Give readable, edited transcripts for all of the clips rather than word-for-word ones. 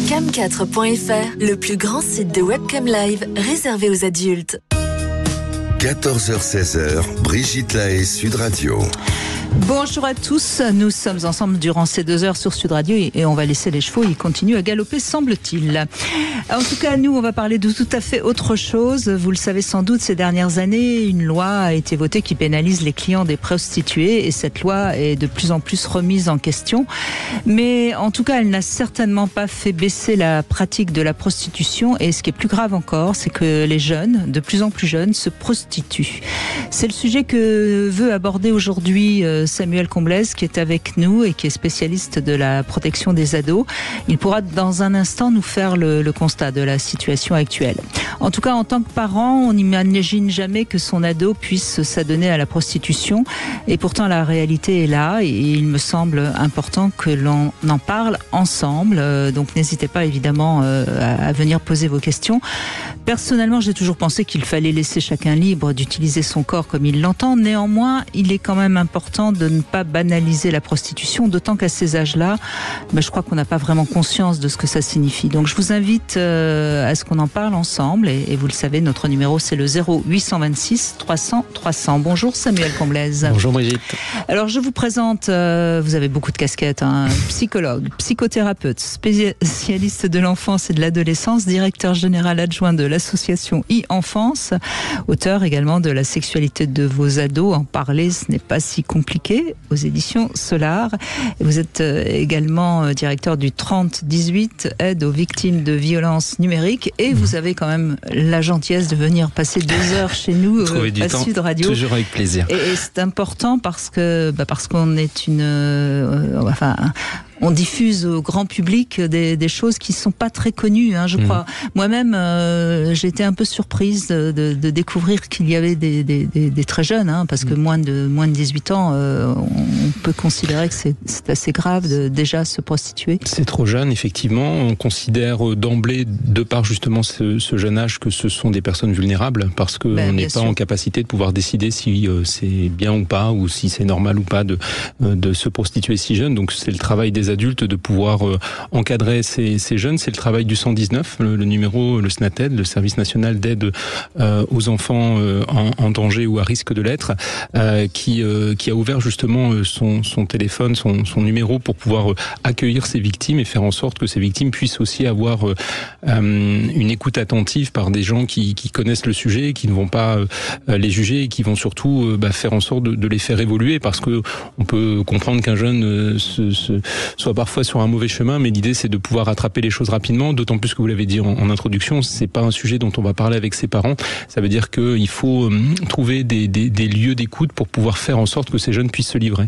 Cam4.fr, le plus grand site de webcam live réservé aux adultes. 14h-16h, Brigitte Lahaie, Sud Radio. Bonjour à tous, nous sommes ensemble durant ces 2 heures sur Sud Radio et on va laisser les chevaux, ils continuent à galoper semble-t-il. En tout cas, nous on va parler de tout à fait autre chose. Vous le savez sans doute, ces dernières années, une loi a été votée qui pénalise les clients des prostituées et cette loi est de plus en plus remise en question. Mais en tout cas, elle n'a certainement pas fait baisser la pratique de la prostitution et ce qui est plus grave encore, c'est que les jeunes, de plus en plus jeunes, se prostituent. C'est le sujet que veut aborder aujourd'hui Samuel Comblès qui est avec nous et qui est spécialiste de la protection des ados. Il pourra dans un instant nous faire le constat de la situation actuelle. En tout cas, en tant que parent, on n'imagine jamais que son ado puisse s'adonner à la prostitution et pourtant la réalité est là et il me semble important que l'on en parle ensemble. Donc n'hésitez pas évidemment à venir poser vos questions. Personnellement, j'ai toujours pensé qu'il fallait laisser chacun libre d'utiliser son corps comme il l'entend. Néanmoins, il est quand même important de ne pas banaliser la prostitution, d'autant qu'à ces âges-là, je crois qu'on n'a pas vraiment conscience de ce que ça signifie. Donc je vous invite à ce qu'on en parle ensemble et vous le savez, notre numéro c'est le 0826 300 300. Bonjour Samuel Comblès. Bonjour Brigitte. Alors je vous présente, vous avez beaucoup de casquettes, psychologue, psychothérapeute, spécialiste de l'enfance et de l'adolescence, directeur général adjoint de l'association e-enfance, auteur également de La sexualité de vos ados. En parler, ce n'est pas si compliqué, aux éditions Solar. Vous êtes également directeur du 3018, aide aux victimes de violences numériques, et vous avez quand même la gentillesse de venir passer 2 heures chez nous à Sud Radio. Toujours avec plaisir. Et c'est important parce qu'on est on diffuse au grand public des choses qui sont pas très connues, je crois. Moi-même, j'ai été un peu surprise de découvrir qu'il y avait des très jeunes, parce que moins de 18 ans, on peut considérer que c'est assez grave de déjà se prostituer. C'est trop jeune, effectivement. On considère d'emblée, de par justement ce jeune âge, que ce sont des personnes vulnérables, parce qu'on n'est pas en capacité de pouvoir décider si c'est bien ou pas, ou si c'est normal ou pas de se prostituer si jeune. Donc c'est le travail des adultes de pouvoir encadrer ces jeunes. C'est le travail du 119, le numéro, le SNATAID, le service national d'aide aux enfants en danger ou à risque de l'être, qui a ouvert justement son téléphone, son numéro pour pouvoir accueillir ces victimes et faire en sorte que ces victimes puissent aussi avoir une écoute attentive par des gens qui connaissent le sujet, qui ne vont pas les juger et qui vont surtout faire en sorte de les faire évoluer, parce que on peut comprendre qu'un jeune soit parfois sur un mauvais chemin, mais l'idée c'est de pouvoir rattraper les choses rapidement, d'autant plus que vous l'avez dit en introduction, c'est pas un sujet dont on va parler avec ses parents. Ça veut dire qu'il faut trouver des lieux d'écoute pour pouvoir faire en sorte que ces jeunes puissent se livrer.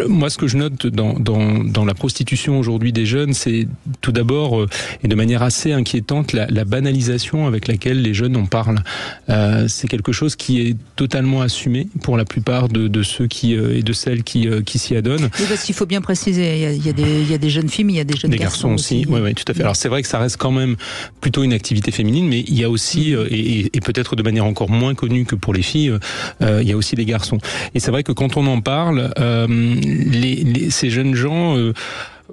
Moi, ce que je note dans la prostitution aujourd'hui des jeunes, c'est tout d'abord, et de manière assez inquiétante, la banalisation avec laquelle les jeunes en parlent. C'est quelque chose qui est totalement assumé pour la plupart de ceux et de celles qui s'y adonnent. Oui, parce qu'il faut bien préciser, il y a des jeunes filles, mais il y a des jeunes garçons aussi. Oui, tout à fait. Alors c'est vrai que ça reste quand même plutôt une activité féminine, mais il y a aussi, et peut-être de manière encore moins connue que pour les filles, il y a aussi des garçons. Et c'est vrai que quand on en parle, ces jeunes gens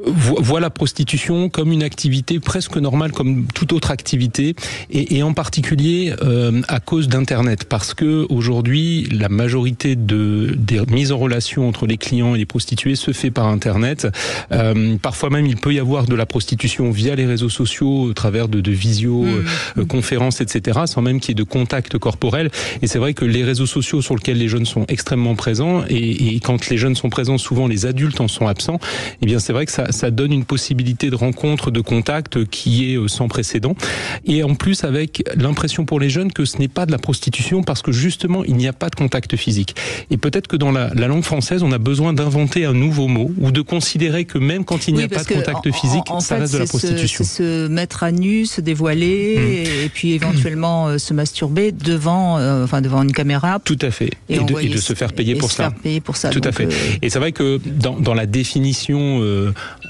voit la prostitution comme une activité presque normale, comme toute autre activité, et en particulier à cause d'Internet, parce que aujourd'hui la majorité des mises en relation entre les clients et les prostituées se fait par Internet. Parfois même il peut y avoir de la prostitution via les réseaux sociaux, au travers de conférences, etc., sans même qu'il y ait de contact corporel. Et c'est vrai que les réseaux sociaux sur lesquels les jeunes sont extrêmement présents, et quand les jeunes sont présents, souvent les adultes en sont absents, et bien c'est vrai que ça donne une possibilité de rencontre, de contact qui est sans précédent. Et en plus avec l'impression pour les jeunes que ce n'est pas de la prostitution parce que justement il n'y a pas de contact physique. Et peut-être que dans la langue française on a besoin d'inventer un nouveau mot ou de considérer que même quand il n'y a pas de contact physique, ça reste de la prostitution. C'est se mettre à nu, se dévoiler et puis éventuellement se masturber devant une caméra. Tout à fait. Et de se faire payer pour ça. Tout à fait. Et c'est vrai que dans la définition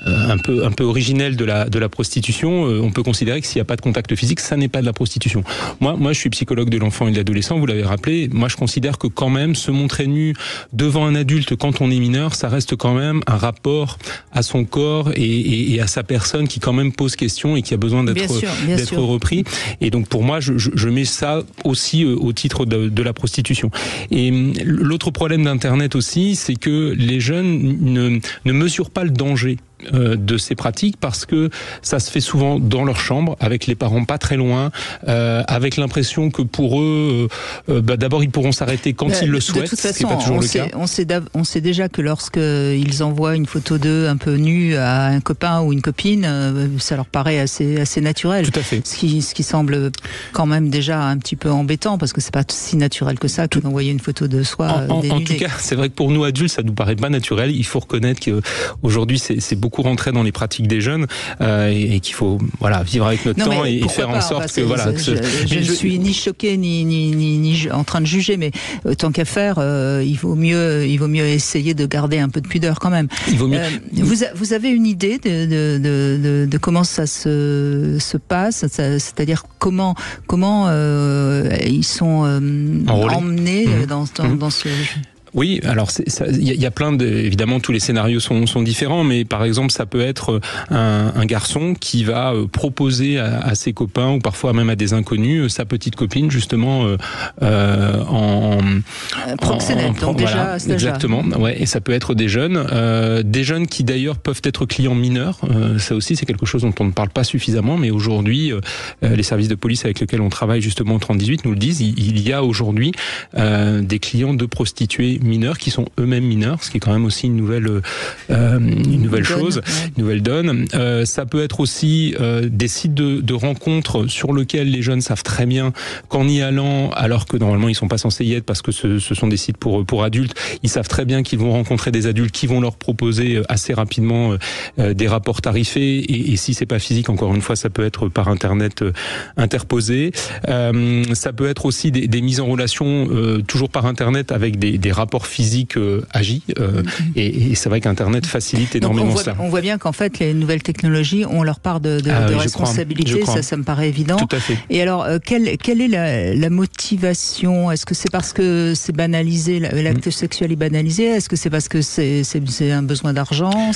un peu originelle de la prostitution, on peut considérer que s'il n'y a pas de contact physique, ça n'est pas de la prostitution. Moi, je suis psychologue de l'enfant et de l'adolescent, vous l'avez rappelé. Moi, je considère que quand même, se montrer nu devant un adulte quand on est mineur, ça reste quand même un rapport à son corps et à sa personne qui quand même pose question et qui a besoin d'être repris. Et donc, pour moi, je mets ça aussi au titre de la prostitution. Et l'autre problème d'Internet aussi, c'est que les jeunes ne mesurent pas le danger de ces pratiques parce que ça se fait souvent dans leur chambre avec les parents pas très loin, avec l'impression que pour eux d'abord ils pourront s'arrêter quand ils le souhaitent, ce qui n'est pas toujours le cas. On sait déjà que lorsque ils envoient une photo d'eux un peu nus à un copain ou une copine, ça leur paraît assez naturel. Tout à fait. Ce qui semble quand même déjà un petit peu embêtant parce que c'est pas si naturel que ça que d'envoyer une photo de soi dénudée. En tout cas, c'est vrai que pour nous adultes, ça nous paraît pas naturel. Il faut reconnaître qu'aujourd'hui c'est beaucoup rentré dans les pratiques des jeunes et qu'il faut vivre avec notre temps et faire en sorte que je ne suis ni choqué ni en train de juger, mais tant qu'à faire, il vaut mieux essayer de garder un peu de pudeur quand même. Il vaut mieux. Vous avez une idée de comment ça se passe, c'est-à-dire comment ils sont emmenés dans ce jeu? Oui, alors il y a plein évidemment tous les scénarios sont différents, mais par exemple ça peut être un garçon qui va proposer à ses copains ou parfois même à des inconnus sa petite copine justement proxénète. Donc déjà exactement. Ouais, et ça peut être des jeunes qui d'ailleurs peuvent être clients mineurs. Ça aussi c'est quelque chose dont on ne parle pas suffisamment, mais aujourd'hui les services de police avec lesquels on travaille justement au 30-18 nous le disent. Il y a aujourd'hui des clients de prostituées mineurs qui sont eux-mêmes mineurs, ce qui est quand même aussi une nouvelle chose, une nouvelle donne. Ça peut être aussi des sites de rencontres sur lesquels les jeunes savent très bien qu'en y allant, alors que normalement ils sont pas censés y être parce que ce sont des sites pour adultes, ils savent très bien qu'ils vont rencontrer des adultes qui vont leur proposer assez rapidement des rapports tarifés et si c'est pas physique, encore une fois, ça peut être par internet interposé. Ça peut être aussi des mises en relation toujours par internet avec des rapports physiques agis et c'est vrai qu'Internet facilite énormément ça. On voit bien qu'en fait les nouvelles technologies ont leur part de responsabilité, ça me paraît évident. Tout à fait. Et alors quelle est la motivation? Est-ce que c'est parce que c'est banalisé, l'acte sexuel est banalisé? Est-ce que c'est parce que c'est un besoin d'argent?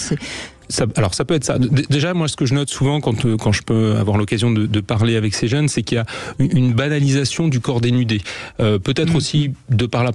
Alors ça peut être ça. Déjà, moi, ce que je note souvent quand je peux avoir l'occasion de parler avec ces jeunes, c'est qu'il y a une banalisation du corps dénudé. Peut-être aussi de par la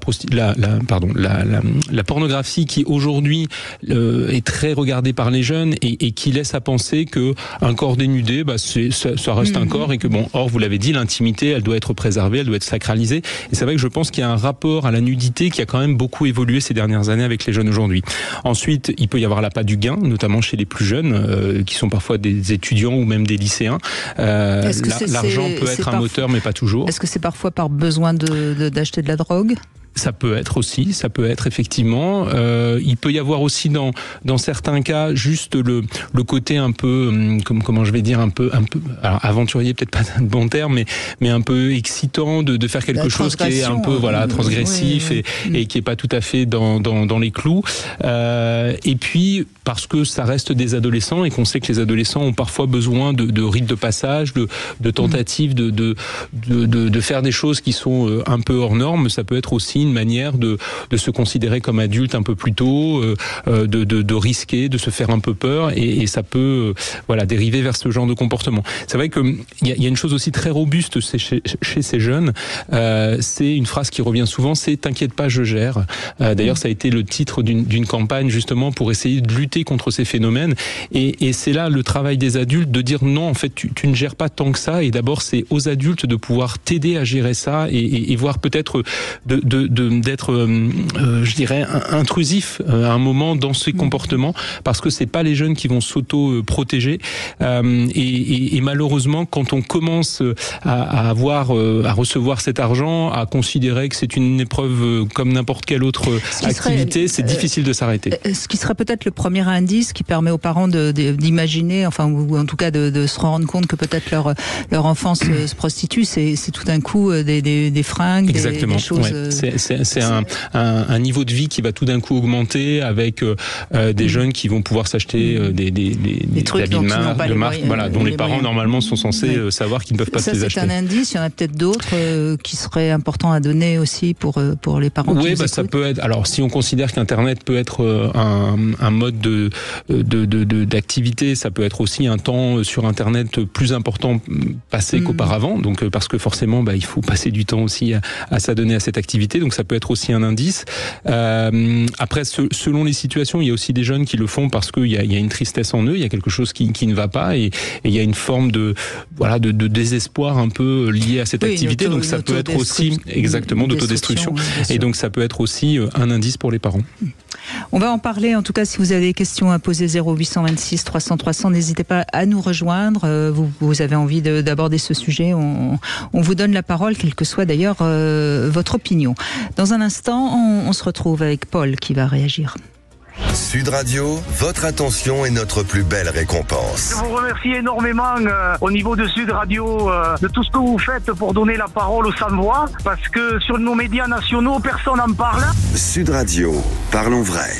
pornographie qui aujourd'hui est très regardée par les jeunes et qui laisse à penser que un corps dénudé, ça reste un corps et que or vous l'avez dit, l'intimité, elle doit être préservée, elle doit être sacralisée. Et c'est vrai que je pense qu'il y a un rapport à la nudité qui a quand même beaucoup évolué ces dernières années avec les jeunes aujourd'hui. Ensuite, il peut y avoir l'appât du gain, notamment chez les plus jeunes, qui sont parfois des étudiants ou même des lycéens. L'argent peut être un moteur, mais pas toujours. Est-ce que c'est parfois par besoin d'acheter de la drogue ? Ça peut être effectivement. Il peut y avoir aussi dans certains cas juste le côté un peu comment je vais dire un peu alors aventurier, peut-être pas un bon terme, mais un peu excitant de faire quelque chose qui est un peu transgressif et qui est pas tout à fait dans les clous. Et puis parce que ça reste des adolescents et qu'on sait que les adolescents ont parfois besoin de rites de passage, de tentatives de faire des choses qui sont un peu hors normes. Ça peut être aussi une manière de se considérer comme adulte un peu plus tôt, de risquer, de se faire un peu peur et ça peut dériver vers ce genre de comportement. C'est vrai qu'il y a une chose aussi très robuste chez ces jeunes, c'est une phrase qui revient souvent, c'est « t'inquiète pas, je gère ». D'ailleurs, ça a été le titre d'une campagne justement pour essayer de lutter contre ces phénomènes et c'est là le travail des adultes de dire non, en fait tu ne gères pas tant que ça et d'abord c'est aux adultes de pouvoir t'aider à gérer ça et voir peut-être d'être je dirais intrusif à un moment dans ces comportements parce que c'est pas les jeunes qui vont s'auto-protéger et malheureusement quand on commence à recevoir cet argent, à considérer que c'est une épreuve comme n'importe quelle autre activité, c'est difficile de s'arrêter. Ce qui serait peut-être le premier indice qui permet aux parents d'imaginer, enfin ou en tout cas de se rendre compte que peut-être leur enfant se prostitue, c'est tout d'un coup des fringues, exactement, des choses. Ouais. c'est un niveau de vie qui va tout d'un coup augmenter avec des jeunes qui vont pouvoir s'acheter des trucs habits de marque, dont les parents normalement sont censés savoir qu'ils ne peuvent pas se les acheter. C'est un indice. Il y en a peut-être d'autres qui seraient importants à donner aussi pour les parents. Oui, ça peut être. Alors, si on considère qu'Internet peut être un mode d'activité, ça peut être aussi un temps sur Internet plus important passé qu'auparavant. Donc, parce que forcément, il faut passer du temps aussi à s'adonner à cette activité. Donc, ça peut être aussi un indice. Après, selon les situations, il y a aussi des jeunes qui le font parce qu'il y a une tristesse en eux, il y a quelque chose qui ne va pas, et il y a une forme de désespoir un peu lié à cette activité. Donc, ça peut être aussi exactement d'autodestruction. Et donc ça peut être aussi un indice pour les parents. On va en parler, en tout cas si vous avez des questions à poser 0826 300 300, n'hésitez pas à nous rejoindre. Vous avez envie d'aborder ce sujet, on vous donne la parole, quelle que soit d'ailleurs votre opinion. Dans un instant, on se retrouve avec Paul qui va réagir. Sud Radio, votre attention est notre plus belle récompense. Je vous remercie énormément au niveau de Sud Radio de tout ce que vous faites pour donner la parole aux sans-voix, parce que sur nos médias nationaux, personne n'en parle. Sud Radio, parlons vrai.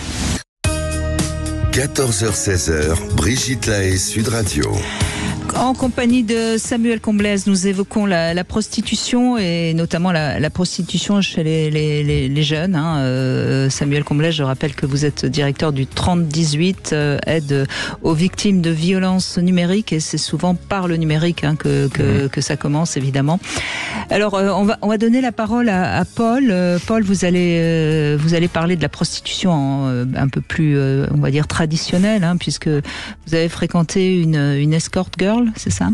14h-16h, Brigitte Lahaie, Sud Radio. En compagnie de Samuel Comblès, nous évoquons la prostitution et notamment la prostitution chez les jeunes. Samuel Comblès, je rappelle que vous êtes directeur du 3018, aide aux victimes de violences numériques, et c'est souvent par le numérique que ça commence, évidemment. Alors, on va donner la parole à Paul. Paul, vous allez parler de la prostitution un peu plus, on va dire, traditionnelle, puisque vous avez fréquenté une escort girl. C'est ça?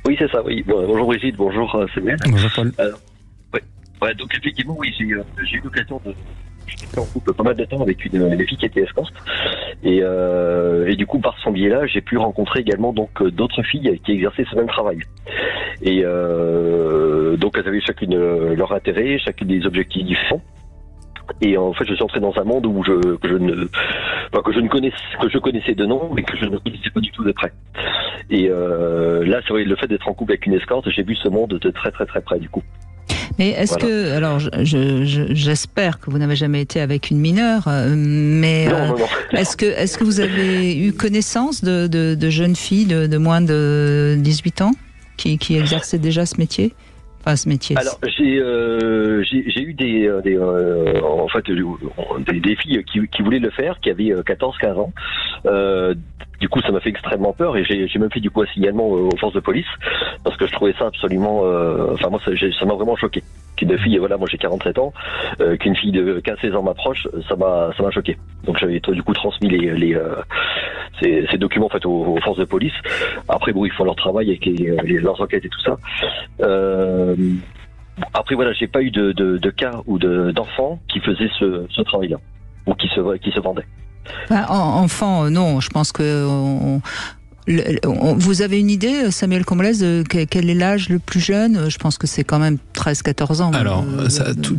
Oui, c'est ça, oui. Bon, bonjour Brigitte, bonjour Samuel. Bonjour Paul. Ouais, donc effectivement, oui, j'ai eu l'occasion de... J'étais en couple pas mal de temps avec une fille qui était escorte. Et du coup, par son biais-là, j'ai pu rencontrer également donc d'autres filles qui exerçaient ce même travail. Et donc, elles avaient chacune leur intérêt, chacune des objectifs différents. Et en fait, je suis entré dans un monde où que je connaissais de nom, mais que je ne connaissais pas du tout de près. Et là, c'est vrai, le fait d'être en couple avec une escorte, j'ai vu ce monde de très très très près du coup. Mais est-ce que, alors j'espère que vous n'avez jamais été avec une mineure, mais non. Est-ce que vous avez eu connaissance de jeunes filles de moins de 18 ans qui exerçaient déjà ce métier? Enfin, ce métier. Alors j'ai eu des filles qui voulaient le faire, qui avaient 14-15 ans. Du coup, ça m'a fait extrêmement peur, et j'ai même fait du coup un signalement aux forces de police, parce que je trouvais ça absolument... moi, ça m'a vraiment choqué. Qu'une fille, voilà, moi j'ai 47 ans, qu'une fille de 15-16 ans m'approche, ça m'a choqué. Donc j'avais du coup transmis ces documents en fait aux forces de police. Après, bon, ils font leur travail avec leurs enquêtes et tout ça. Après, voilà, j'ai pas eu de cas ou d'enfants qui faisaient ce travail-là, ou qui se vendaient. Enfant, non, je pense que... Vous avez une idée, Samuel Comblès, de quel est l'âge le plus jeune? Je pense que c'est quand même 13-14 ans. Alors,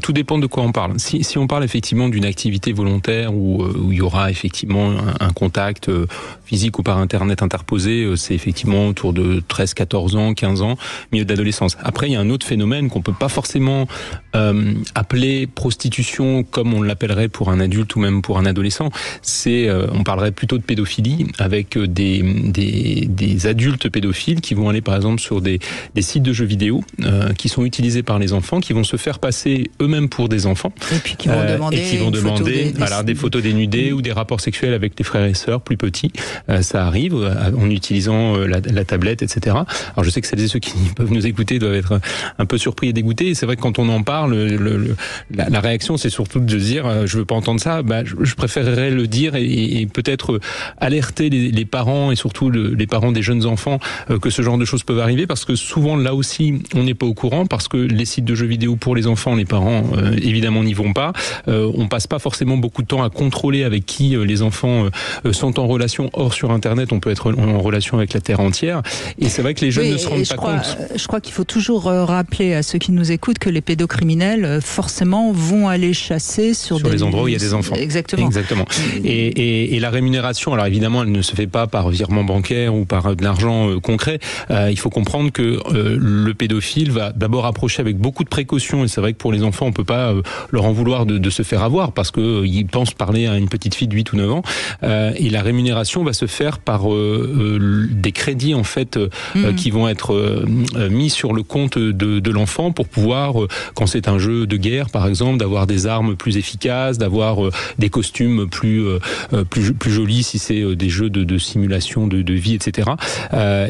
tout dépend de quoi on parle. Si on parle effectivement d'une activité volontaire où il y aura effectivement un contact physique ou par Internet interposé, c'est effectivement autour de 13-14 ans, 15 ans, milieu d'adolescence. Après, il y a un autre phénomène qu'on peut pas forcément appeler prostitution comme on l'appellerait pour un adulte ou même pour un adolescent. On parlerait plutôt de pédophilie, avec des adultes pédophiles qui vont aller par exemple sur des sites de jeux vidéo qui sont utilisés par les enfants, qui vont se faire passer eux-mêmes pour des enfants, et puis qui vont demander des photos dénudées ou des rapports sexuels avec des frères et sœurs plus petits. Ça arrive en utilisant la tablette, etc. Alors je sais que celles et ceux qui peuvent nous écouter doivent être un peu surpris et dégoûtés, et c'est vrai que quand on en parle, la réaction c'est surtout de se dire je veux pas entendre ça. Je préférerais le dire et peut-être alerter les parents, et surtout les parents des jeunes enfants, que ce genre de choses peuvent arriver, parce que souvent là aussi on n'est pas au courant, parce que les sites de jeux vidéo pour les enfants, les parents évidemment n'y vont pas. On passe pas forcément beaucoup de temps à contrôler avec qui les enfants sont en relation. Or sur Internet on peut être en relation avec la terre entière, et c'est vrai que les jeunes ne se rendent pas compte. Je crois qu'il faut toujours rappeler à ceux qui nous écoutent que les pédocriminels forcément vont aller chasser sur les endroits où il y a des enfants. Exactement. Et la rémunération, alors évidemment elle ne se fait pas par virement bancaire ou par de l'argent concret. Il faut comprendre que le pédophile va d'abord approcher avec beaucoup de précautions, et c'est vrai que pour les enfants, on peut pas leur en vouloir de se faire avoir, parce que ils pensent parler à une petite fille de 8 ou 9 ans, et la rémunération va se faire par des crédits en fait qui vont être mis sur le compte de l'enfant pour pouvoir, quand c'est un jeu de guerre par exemple, d'avoir des armes plus efficaces, d'avoir des costumes plus jolis si c'est des jeux de simulation de vie, etc.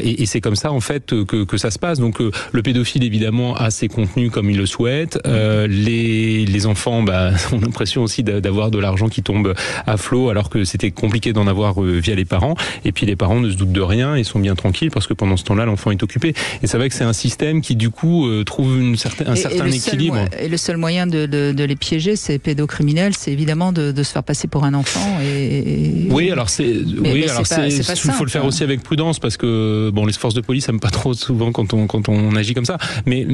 Et c'est comme ça en fait que ça se passe. Donc le pédophile évidemment a ses contenus comme il le souhaite. Les enfants ont l'impression aussi d'avoir de l'argent qui tombe à flot, alors que c'était compliqué d'en avoir via les parents. Et puis les parents ne se doutent de rien et sont bien tranquilles parce que pendant ce temps-là, l'enfant est occupé. Et c'est vrai que c'est un système qui du coup trouve un certain équilibre. Et le seul moyen de les piéger, c'est pédocriminel, c'est évidemment de se faire passer pour un enfant. Oui, alors il faut le faire aussi avec prudence, parce que les forces de police n'aiment pas trop souvent quand on agit comme ça. Mais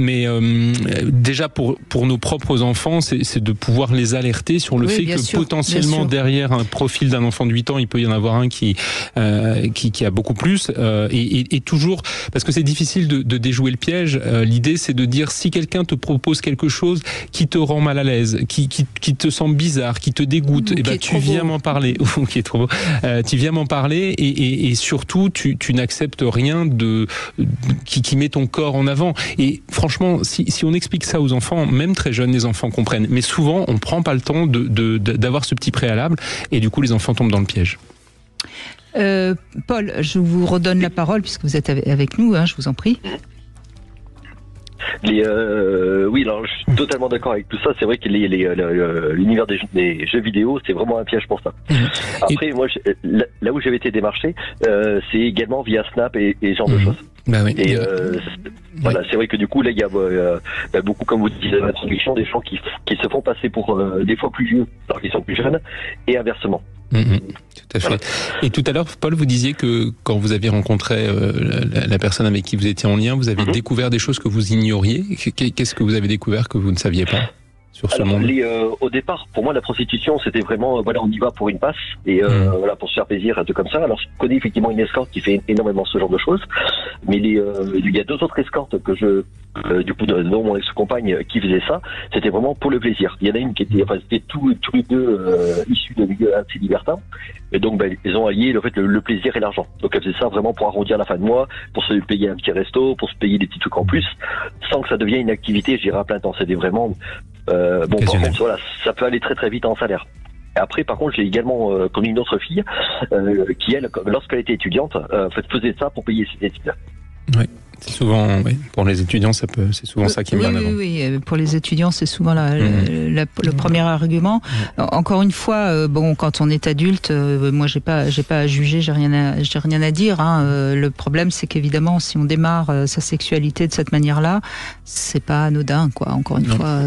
déjà pour nos propres enfants, c'est de pouvoir les alerter sur le fait que potentiellement derrière un profil d'un enfant de 8 ans, il peut y en avoir un qui a beaucoup plus. Et toujours, parce que c'est difficile de déjouer le piège, l'idée c'est de dire, si quelqu'un te propose quelque chose qui te rend mal à l'aise, qui te semble bizarre, qui te dégoûte, tu viens m'en parler, ou qui est trop beau, tu viens m'en parler, et surtout tu n'acceptes rien qui met ton corps en avant. Et franchement, si on explique ça aux enfants, même très jeunes, les enfants comprennent. Mais souvent, on prend pas le temps d'avoir ce petit préalable, et du coup, les enfants tombent dans le piège. Paul, je vous redonne la parole puisque vous êtes avec nous, je vous en prie. Oui, alors je suis totalement d'accord avec tout ça. C'est vrai que l'univers des jeux vidéo, c'est vraiment un piège pour ça. Après, moi, là où j'avais été démarché, c'est également via Snap et ce genre de choses. Bah oui. Et voilà, c'est vrai que du coup, là, il y a beaucoup, comme vous disiez dans l'introduction, des gens qui se font passer pour des fois plus vieux, alors qu'ils sont plus jeunes, et inversement. Tout à fait. Voilà. Et tout à l'heure, Paul, vous disiez que quand vous aviez rencontré la personne avec qui vous étiez en lien, vous avez découvert des choses que vous ignoriez. Qu'est-ce que vous avez découvert que vous ne saviez pas sur ce monde? Au départ, pour moi, la prostitution, c'était vraiment, on y va pour une passe, et pour se faire plaisir, un truc comme ça. Alors, je connais effectivement une escorte qui fait énormément ce genre de choses, mais il y a 2 autres escortes que dont mon ex-compagne qui faisait ça. C'était vraiment pour le plaisir. Il y en a une qui c'était tous les deux issus de milieux assez libertins, et donc ils ont allié le plaisir et l'argent. Donc elles faisaient ça vraiment pour arrondir la fin de mois, pour se payer un petit resto, pour se payer des petits trucs en plus, sans que ça devienne une activité, je dirais, à plein temps. C'était vraiment par contre, voilà, ça peut aller très très vite en salaire. Et après, par contre, j'ai également connu une autre fille qui, elle, lorsqu'elle était étudiante, faisait ça pour payer ses études. Oui. C'est souvent, pour les étudiants, c'est souvent ça qui met en avant. Oui, pour les étudiants, c'est souvent le premier argument. Encore une fois, quand on est adulte, moi, j'ai pas à juger, j'ai rien à dire. Le problème, c'est qu'évidemment, si on démarre sa sexualité de cette manière-là, c'est pas anodin, quoi. Encore une fois.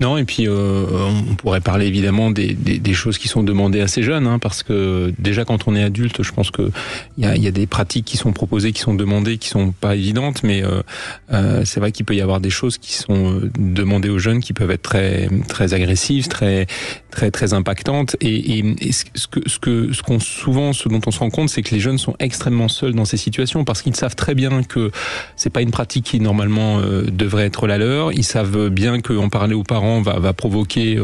Non, et puis on pourrait parler évidemment des choses qui sont demandées à ces jeunes, parce que déjà quand on est adulte, je pense que il y a des pratiques qui sont proposées, qui sont demandées, qui sont pas évidentes. Mais c'est vrai qu'il peut y avoir des choses qui sont demandées aux jeunes qui peuvent être très très agressives, très très très impactantes. Et ce dont on se rend compte, c'est que les jeunes sont extrêmement seuls dans ces situations, parce qu'ils savent très bien que c'est pas une pratique qui normalement devrait être la leur. Ils savent bien qu'en parler aux parents va provoquer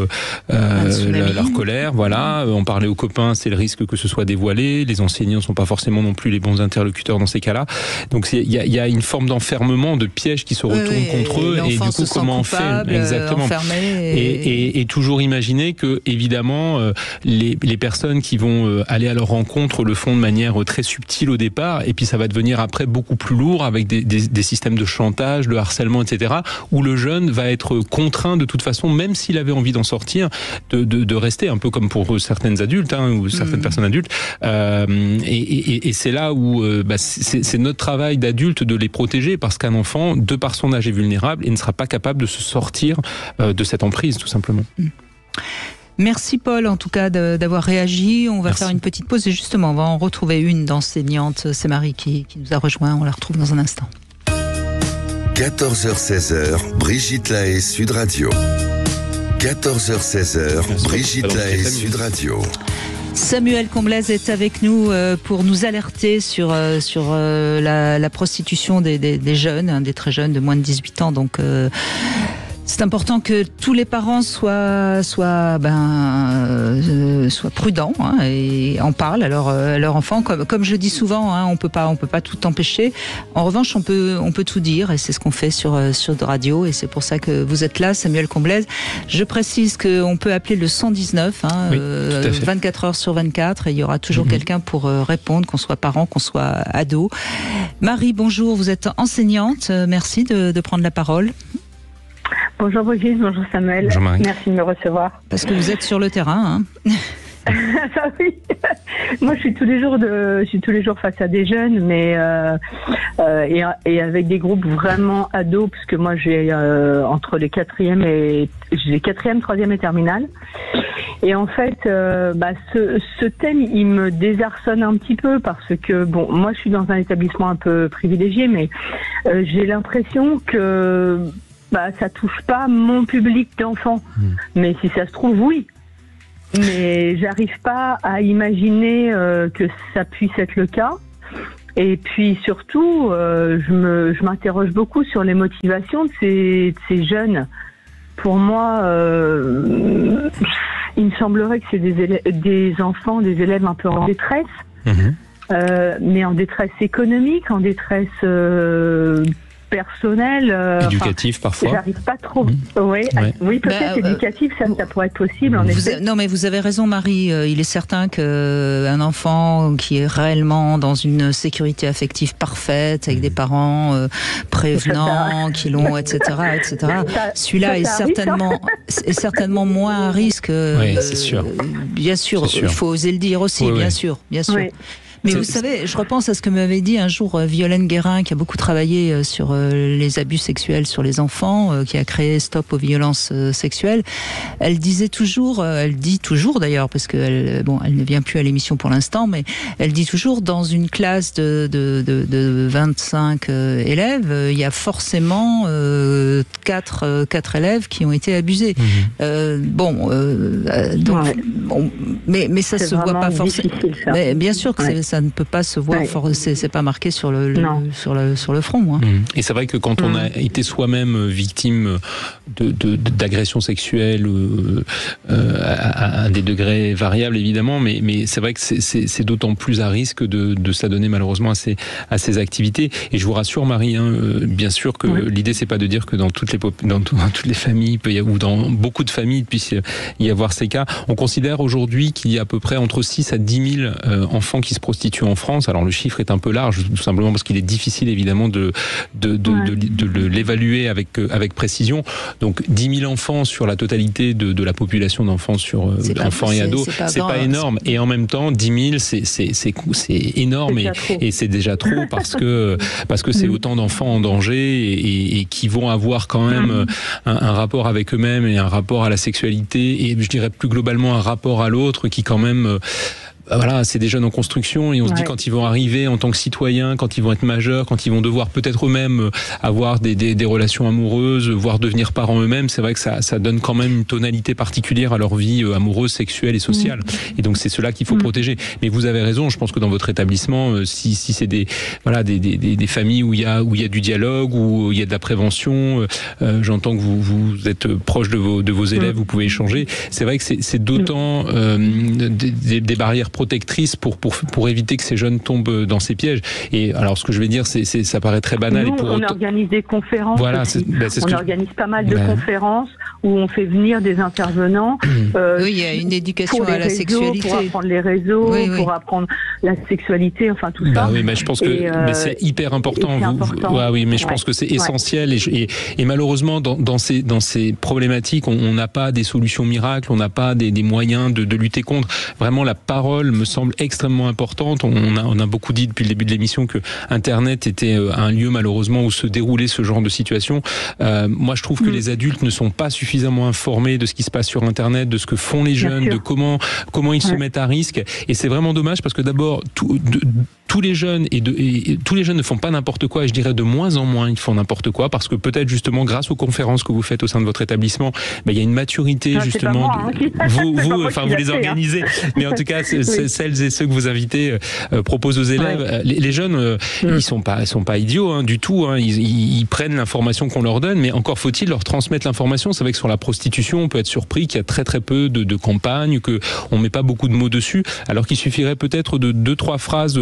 leur colère. Voilà, en parler aux copains, c'est le risque que ce soit dévoilé. Les enseignants sont pas forcément non plus les bons interlocuteurs dans ces cas-là. Donc il y a une forme d'enfermement, de piège qui se retourne contre eux, et du coup comment on fait exactement et toujours imaginer que évidemment les personnes qui vont aller à leur rencontre le font de manière très subtile au départ, et puis ça va devenir après beaucoup plus lourd avec des systèmes de chantage, de harcèlement, etc., où le jeune va être contraint de toute façon, même s'il avait envie d'en sortir, de rester, un peu comme pour certaines adultes ou certaines personnes adultes, et c'est là où c'est notre travail d'adulte de les protéger, parce qu'un enfant, de par son âge, est vulnérable et ne sera pas capable de se sortir de cette emprise, tout simplement. Merci Paul, en tout cas, d'avoir réagi. On va faire une petite pause, et justement, on va en retrouver une d'enseignante. C'est Marie qui nous a rejoint. On la retrouve dans un instant. 14h-16h, Brigitte Lahaie, Sud Radio. 14h-16h, Brigitte Lahaie, Sud Radio. Samuel Comblaise est avec nous pour nous alerter sur la prostitution des jeunes, des très jeunes de moins de 18 ans. Donc c'est important que tous les parents soient prudents et en parlent à leur enfant. Comme je dis souvent, on peut pas tout empêcher. En revanche, on peut tout dire, et c'est ce qu'on fait sur radio, et c'est pour ça que vous êtes là, Samuel Comblaise. Je précise qu'on peut appeler le 119, 24 heures sur 24, et il y aura toujours quelqu'un pour répondre, qu'on soit parent, qu'on soit ado. Marie, bonjour, vous êtes enseignante. Merci de prendre la parole. Bonjour Brigitte, bonjour Samuel. Bonjour Marie. Merci de me recevoir. Parce que vous êtes sur le terrain. Oui. Moi, je suis tous les jours face à des jeunes, mais et avec des groupes vraiment ados, parce que moi j'ai entre les 4e, 3e et terminale. Et en fait, ce thème, il me désarçonne un petit peu parce que moi, je suis dans un établissement un peu privilégié, mais j'ai l'impression que ça touche pas mon public d'enfants. Mais si ça se trouve, oui. Mais j'arrive pas à imaginer que ça puisse être le cas. Et puis surtout, je m'interroge beaucoup sur les motivations de ces jeunes. Pour moi, il me semblerait que c'est des enfants, des élèves un peu en détresse, mais en détresse économique, en détresse personnel, éducatif parfois. J'arrive pas trop. Oui, peut-être éducatif, ça pourrait être possible. En effet. Non, mais vous avez raison, Marie. Il est certain qu'un enfant qui est réellement dans une sécurité affective parfaite, avec des parents prévenants, qui l'ont, etc., celui-là est certainement moins à risque. Oui, c'est sûr. Bien sûr, il faut oser le dire aussi, bien sûr. Oui. Mais vous savez, je repense à ce que m'avait dit un jour Violaine Guérin, qui a beaucoup travaillé sur les abus sexuels sur les enfants, qui a créé Stop aux violences sexuelles. Elle dit toujours d'ailleurs, parce qu'elle ne vient plus à l'émission pour l'instant, mais elle dit toujours, dans une classe de 25 élèves, il y a forcément 4 élèves qui ont été abusés. Mais ça se voit pas forcément. Bien sûr que ça ne peut pas se voir, c'est pas marqué sur le front. Et c'est vrai que quand on a été soi-même victime d'agressions sexuelles à des degrés variables évidemment, mais c'est vrai que c'est d'autant plus à risque de s'adonner malheureusement à ces activités. Et je vous rassure Marie, bien sûr que l'idée c'est pas de dire que dans toutes les familles ou dans beaucoup de familles il puisse y avoir ces cas. On considère aujourd'hui qu'il y a à peu près entre 6 à 10 000 enfants qui se prostituent en France. Alors le chiffre est un peu large, tout simplement parce qu'il est difficile évidemment de l'évaluer avec précision. Donc 10 000 enfants sur la totalité de la population d'enfants enfants et ados, c'est pas énorme. Et en même temps, 10 000, c'est énorme et c'est déjà trop parce que c'est autant d'enfants en danger et qui vont avoir quand même un rapport avec eux-mêmes et un rapport à la sexualité et je dirais plus globalement un rapport à l'autre qui quand même c'est des jeunes en construction et on se dit quand ils vont arriver en tant que citoyens, quand ils vont être majeurs, quand ils vont devoir peut-être eux-mêmes avoir des relations amoureuses, voire devenir parents eux-mêmes, c'est vrai que ça donne quand même une tonalité particulière à leur vie amoureuse, sexuelle et sociale. Et donc c'est cela qu'il faut protéger. Mais vous avez raison, je pense que dans votre établissement, si c'est des familles où il y a du dialogue, où il y a de la prévention, j'entends que vous êtes proche de vos élèves, vous pouvez échanger. C'est vrai que c'est d'autant des barrières protectrice pour éviter que ces jeunes tombent dans ces pièges. Et alors ce que je vais dire, ça paraît très banal. Nous, on organise des conférences. Voilà, on organise pas mal de conférences où on fait venir des intervenants. Il y a une éducation à la sexualité. Pour apprendre les réseaux, pour apprendre la sexualité, enfin tout ça. Oui, mais je pense que c'est hyper important. Je pense que c'est essentiel. Et malheureusement, dans ces problématiques, on n'a pas des solutions miracles, on n'a pas des moyens de lutter contre. Vraiment, la parole me semble extrêmement importante. On a beaucoup dit depuis le début de l'émission que Internet était un lieu malheureusement où se déroulait ce genre de situation. Moi, je trouve que les adultes ne sont pas suffisamment informés de ce qui se passe sur Internet, de ce que font les jeunes, de comment ils se mettent à risque. Et c'est vraiment dommage parce que d'abord, tous les jeunes et tous les jeunes ne font pas n'importe quoi, et je dirais de moins en moins ils font n'importe quoi, parce que peut-être justement grâce aux conférences que vous faites au sein de votre établissement, il y a une maturité justement. Vous les organisez, mais en tout cas celles et ceux que vous invitez proposent aux élèves. Les jeunes, ils sont pas idiots du tout. Ils prennent l'information qu'on leur donne, mais encore faut-il leur transmettre l'information. C'est vrai que sur la prostitution, on peut être surpris qu'il y a très très peu de campagnes, que on met pas beaucoup de mots dessus, alors qu'il suffirait peut-être de 2-3 phrases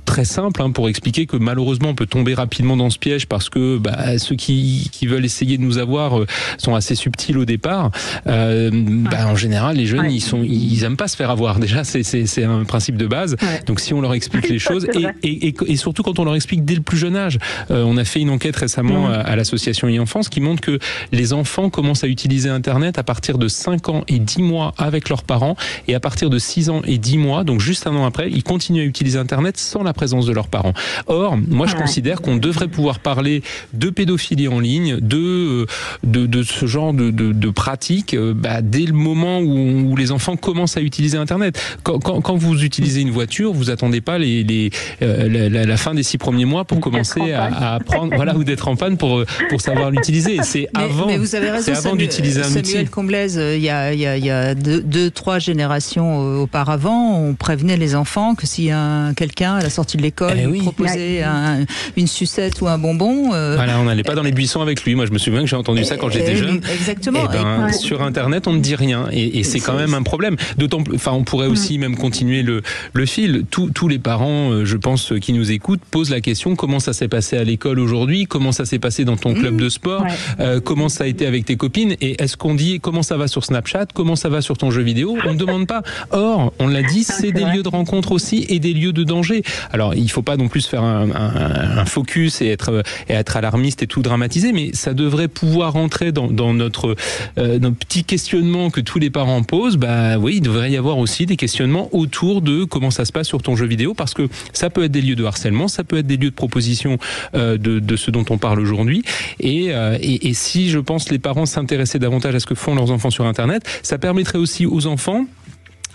très simples pour expliquer que malheureusement on peut tomber rapidement dans ce piège, parce que ceux qui veulent essayer de nous avoir sont assez subtils au départ. En général, les jeunes ils aiment pas se faire avoir. Déjà, c'est un principe de base. Donc si on leur explique les choses, et surtout quand on leur explique dès le plus jeune âge. On a fait une enquête récemment à l'association e-enfance qui montre que les enfants commencent à utiliser Internet à partir de 5 ans et 10 mois avec leurs parents, et à partir de 6 ans et 10 mois, donc juste un an après, ils continuent à utiliser Internet sans la présence de leurs parents. Or, moi je considère qu'on devrait pouvoir parler de pédophilie en ligne, de ce genre de pratiques dès le moment où les enfants commencent à utiliser Internet. Quand vous utilisez une voiture, vous attendez pas la fin des 6 premiers mois pour commencer à apprendre, ou d'être en panne pour savoir l'utiliser. C'est avant d'utiliser un outil. Samuel Comblaise, il y a 2-3 générations auparavant, on prévenait les enfants que si quelqu'un à la sortie de l'école proposait une sucette ou un bonbon, on n'allait pas dans les buissons avec lui. Moi, je me souviens que j'ai entendu ça quand j'étais jeune. Exactement. Sur Internet, on ne dit rien, et c'est quand même un problème. D'autant, on pourrait aussi même continuer le fil. Tous les parents, je pense, qui nous écoutent, posent la question: comment ça s'est passé à l'école aujourd'hui? Comment ça s'est passé dans ton club de sport? Comment ça a été avec tes copines? Et est-ce qu'on dit comment ça va sur Snapchat? Comment ça va sur ton jeu vidéo? On ne demande pas. Or, on l'a dit, c'est des lieux de rencontre aussi, et des lieux de danger. Alors, il ne faut pas non plus faire un focus et être alarmiste et tout dramatiser, mais ça devrait pouvoir rentrer dans notre petit questionnement que tous les parents posent. Il devrait y avoir aussi des questionnements autour de comment ça se passe sur ton jeu vidéo, parce que ça peut être des lieux de harcèlement, ça peut être des lieux de proposition de ce dont on parle aujourd'hui. Et si, je pense, les parents s'intéressaient davantage à ce que font leurs enfants sur Internet, ça permettrait aussi aux enfants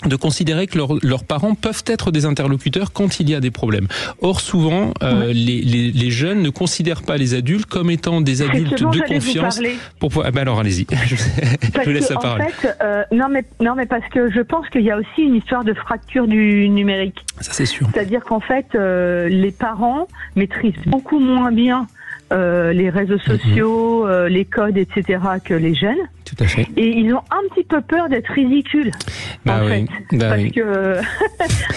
de considérer que leurs parents peuvent être des interlocuteurs quand il y a des problèmes. Or, souvent, les jeunes ne considèrent pas les adultes comme étant des adultes de confiance. Alors, allez-y. Je vous laisse la parole. En fait, non, mais parce que je pense qu'il y a aussi une histoire de fracture du numérique. Ça, c'est sûr. C'est-à-dire qu'en fait, les parents maîtrisent beaucoup moins bien les réseaux sociaux, les codes, etc. que les jeunes. Tout à fait. Et ils ont un petit peu peur d'être ridicules, parce que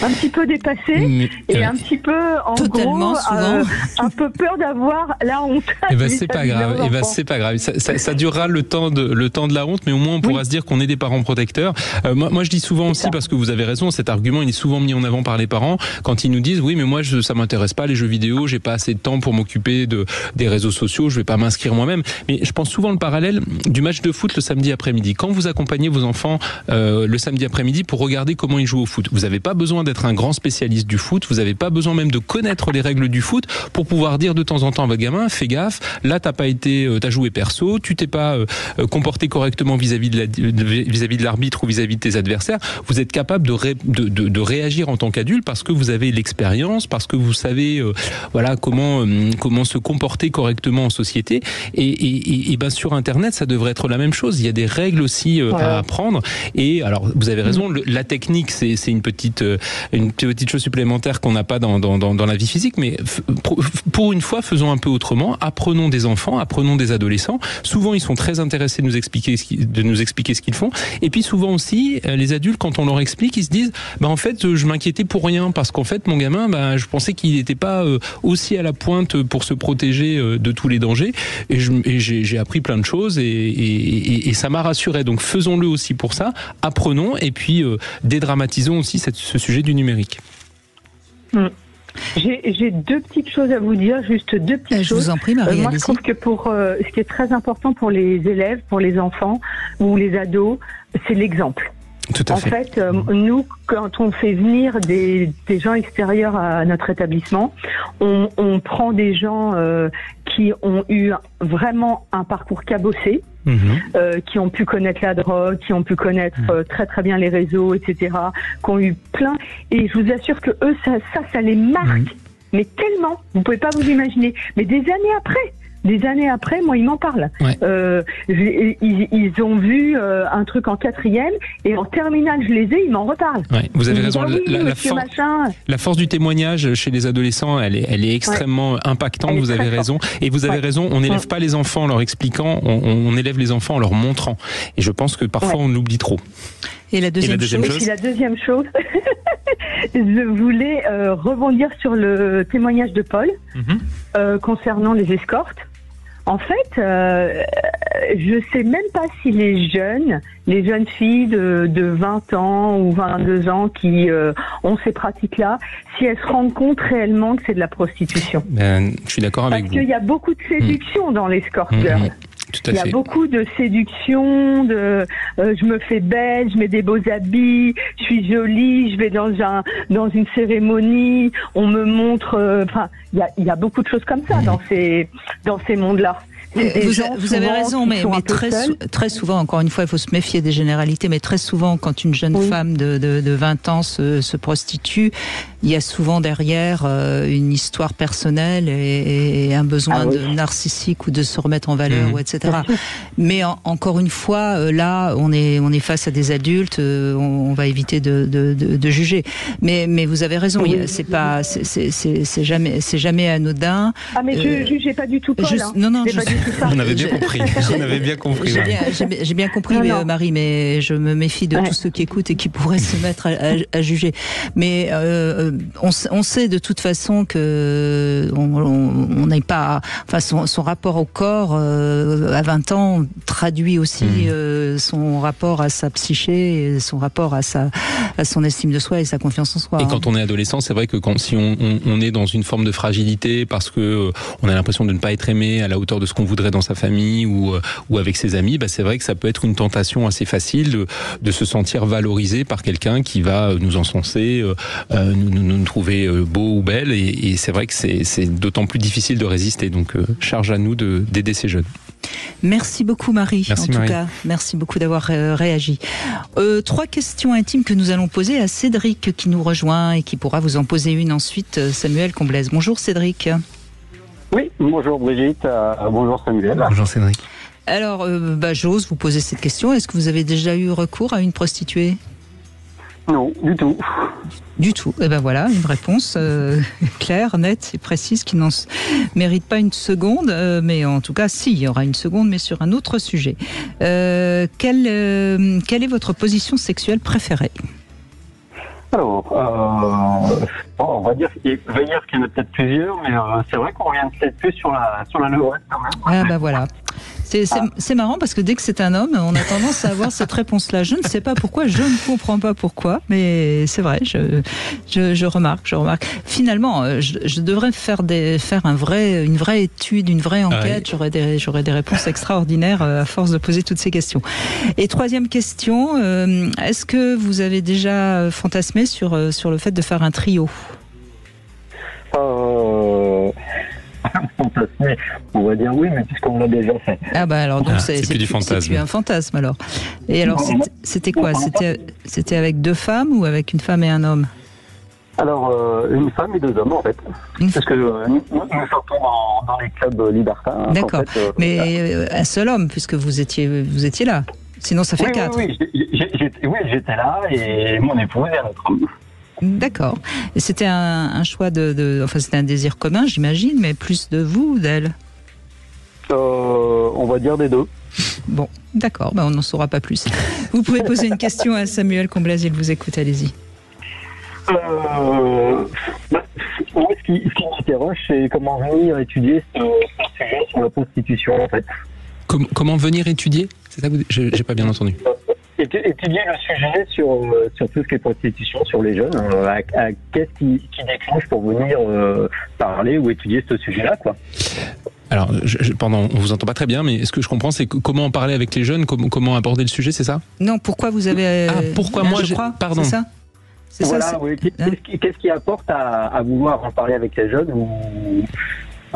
un petit peu dépassés, et un petit peu, un peu peur d'avoir la honte. C'est pas grave. C'est pas grave. Ça durera le temps de la honte, mais au moins on pourra se dire qu'on est des parents protecteurs. Moi, je dis souvent aussi, parce que vous avez raison, cet argument il est souvent mis en avant par les parents quand ils nous disent: oui, mais moi ça m'intéresse pas les jeux vidéo, j'ai pas assez de temps pour m'occuper des réseaux sociaux, je vais pas m'inscrire moi-même. Mais je pense souvent le parallèle du match de foot le samedi après-midi. Quand vous accompagnez vos enfants le samedi après-midi pour regarder comment ils jouent au foot, vous n'avez pas besoin d'être un grand spécialiste du foot, vous n'avez pas besoin même de connaître les règles du foot pour pouvoir dire de temps en temps à votre gamin: fais gaffe, là t'as joué perso, tu t'es pas comporté correctement vis-à-vis de l'arbitre ou vis-à-vis de tes adversaires. Vous êtes capable de réagir en tant qu'adulte parce que vous avez l'expérience, parce que vous savez comment se comporter correctement en société. Et sur Internet, ça devrait être la même chose. Il y a des règles aussi à apprendre. Et alors, vous avez raison, la technique, c'est une petite chose supplémentaire qu'on n'a pas dans la vie physique, mais pour une fois, faisons un peu autrement. Apprenons des enfants, apprenons des adolescents. Souvent, ils sont très intéressés de nous expliquer ce qu'ils font. Et puis souvent aussi, les adultes, quand on leur explique, ils se disent: en fait, je m'inquiétais pour rien, parce qu'en fait, mon gamin, je pensais qu'il n'était pas aussi à la pointe pour se protéger de tous les dangers. Et j'ai appris plein de choses, et ça m'a rassuré. Donc faisons-le aussi pour ça, apprenons, et puis dédramatisons aussi ce sujet du numérique. J'ai 2 petites choses à vous dire, juste 2 petites choses. Je vous en prie, Marie. Moi, je trouve que ce qui est très important pour les élèves, pour les enfants ou les ados, c'est l'exemple. Tout à fait. En fait, nous, quand on fait venir des gens extérieurs à notre établissement, on prend des gens qui ont eu vraiment un parcours cabossé, qui ont pu connaître la drogue, qui ont pu connaître très très bien les réseaux, etc., qui ont eu plein. Et je vous assure que eux, ça les marque, mais tellement, vous pouvez pas vous imaginer. Mais des années après, moi, ils m'en parlent. Ils ont vu un truc en 4e et en terminale, je les ai, ils m'en reparlent. Ouais, vous avez raison. La force du témoignage chez les adolescents, elle est extrêmement impactante. Vous avez raison. Et vous avez raison. On n'élève pas les enfants en leur expliquant. On élève les enfants en leur montrant. Et je pense que parfois on oublie trop. Et la deuxième chose. Et puis la deuxième chose, je voulais rebondir sur le témoignage de Paul concernant les escortes. En fait, je sais même pas si les jeunes filles de 20 ans ou 22 ans qui ont ces pratiques-là, si elles se rendent compte réellement que c'est de la prostitution. Je suis d'accord avec vous. Parce qu'il y a beaucoup de séduction dans l'escort girl. Il y a beaucoup de séduction, je me fais belle, je mets des beaux habits, je suis jolie, je vais dans une cérémonie, on me montre, il y a beaucoup de choses comme ça dans ces mondes-là. Vous avez raison, mais très souvent, encore une fois, il faut se méfier des généralités, mais très souvent, quand une jeune femme de 20 ans se prostitue, il y a souvent derrière une histoire personnelle et un besoin narcissique ou de se remettre en valeur, ou etc. Mais encore une fois, là, on est face à des adultes, on va éviter de juger. Mais vous avez raison, c'est jamais anodin. Ah, mais je jugeais pas du tout Paul. Non, on avait bien compris. On avait bien compris. J'ai bien compris, Marie, mais je me méfie de tous ceux qui écoutent et qui pourraient se mettre à juger. Mais on sait de toute façon que on n'est pas. Enfin, son rapport au corps à 20 ans traduit aussi son rapport à sa psyché, et son rapport à son estime de soi et sa confiance en soi. Et quand on est adolescent, c'est vrai que si on est dans une forme de fragilité parce que on a l'impression de ne pas être aimé à la hauteur de ce qu'on voudrait dans sa famille ou avec ses amis, c'est vrai que ça peut être une tentation assez facile de se sentir valorisé par quelqu'un qui va nous encenser, nous trouver beau ou belle, et c'est vrai que c'est d'autant plus difficile de résister. Donc charge à nous d'aider ces jeunes. Merci beaucoup Marie. Merci, en tout cas, merci beaucoup d'avoir réagi. 3 questions intimes que nous allons poser à Cédric qui nous rejoint et qui pourra vous en poser une ensuite. Samuel Comblaise. Bonjour Cédric. Oui, bonjour Brigitte, bonjour Samuel. Bonjour Cédric. Alors, j'ose vous poser cette question. Est-ce que vous avez déjà eu recours à une prostituée ? Non, du tout. Du tout. Eh ben voilà, une réponse claire, nette et précise qui n'en mérite pas une seconde, mais en tout cas, si, il y aura une seconde, mais sur un autre sujet. Quelle est votre position sexuelle préférée ? Alors, on va dire qu'il y en a peut-être plusieurs, mais c'est vrai qu'on revient peut-être plus sur la levrette quand même. Ah bah voilà. C'est marrant parce que dès que c'est un homme, on a tendance à avoir cette réponse-là. Je ne sais pas pourquoi, je ne comprends pas pourquoi, mais c'est vrai, je remarque. Finalement, je devrais faire une vraie étude, une vraie enquête. J'aurais des réponses extraordinaires à force de poser toutes ces questions. Et 3e question, est-ce que vous avez déjà fantasmé sur le fait de faire un trio ? Fantasmer, on va dire oui, mais puisqu'on l'a déjà fait. Ah bah alors donc c'est plus du fantasme. C'est plus un fantasme alors. Et alors c'était quoi ? C'était avec 2 femmes ou avec une femme et un homme ? Alors une femme et 2 hommes en fait. Parce que nous sortons dans les clubs libertins. D'accord. En fait, mais un seul homme puisque vous étiez là. Sinon ça fait 4. Oui, j'étais là et mon épouse et un autre homme. D'accord. Et c'était un choix enfin c'était un désir commun, j'imagine, mais plus de vous ou d'elle ? On va dire des 2. Bon, d'accord, on n'en saura pas plus. Vous pouvez poser une question à Samuel Comblaise, il vous écoute, allez-y. Moi, ce qui m'interroge, c'est comment venir étudier ce sujet sur la prostitution, en fait. Comment venir étudier ? C'est ça que j'ai pas bien entendu. Étudier le sujet sur tout ce qui est prostitution, sur les jeunes. Qu'est-ce qui déclenche pour venir parler ou étudier ce sujet-là, quoi. Alors, on vous entend pas très bien, mais ce que je comprends, c'est comment en parler avec les jeunes, comment aborder le sujet, c'est ça ? Non, pourquoi vous avez... pourquoi moi, je crois, pardon. C'est ça ? Voilà, oui. Qu'est-ce qui apporte à vouloir en parler avec les jeunes ou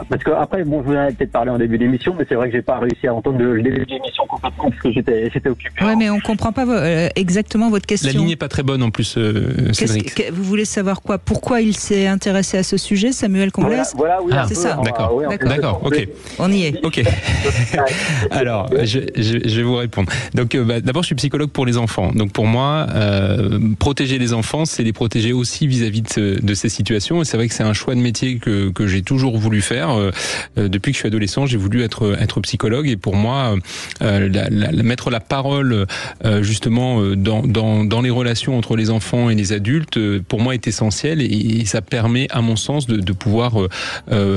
Parce que après, bon, je vous en avais peut-être parlé en début d'émission, mais c'est vrai que j'ai pas réussi à entendre le début de l'émission complètement parce que j'étais occupé. Ouais, mais on comprend pas exactement votre question. La ligne n'est pas très bonne en plus, Cédric. Vous voulez savoir quoi? Pourquoi il s'est intéressé à ce sujet, Samuel Comblès? Voilà, oui, c'est ça. D'accord. D'accord. Ok. On y est. Ok. Alors, je vais vous répondre. Donc, d'abord, je suis psychologue pour les enfants. Donc, pour moi, protéger les enfants, c'est les protéger aussi vis-à-vis de ces situations. Et c'est vrai que c'est un choix de métier que j'ai toujours voulu faire. Depuis que je suis adolescent, j'ai voulu être psychologue. Et pour moi, mettre la parole justement dans les relations entre les enfants et les adultes, pour moi, est essentiel. Et ça permet, à mon sens, de pouvoir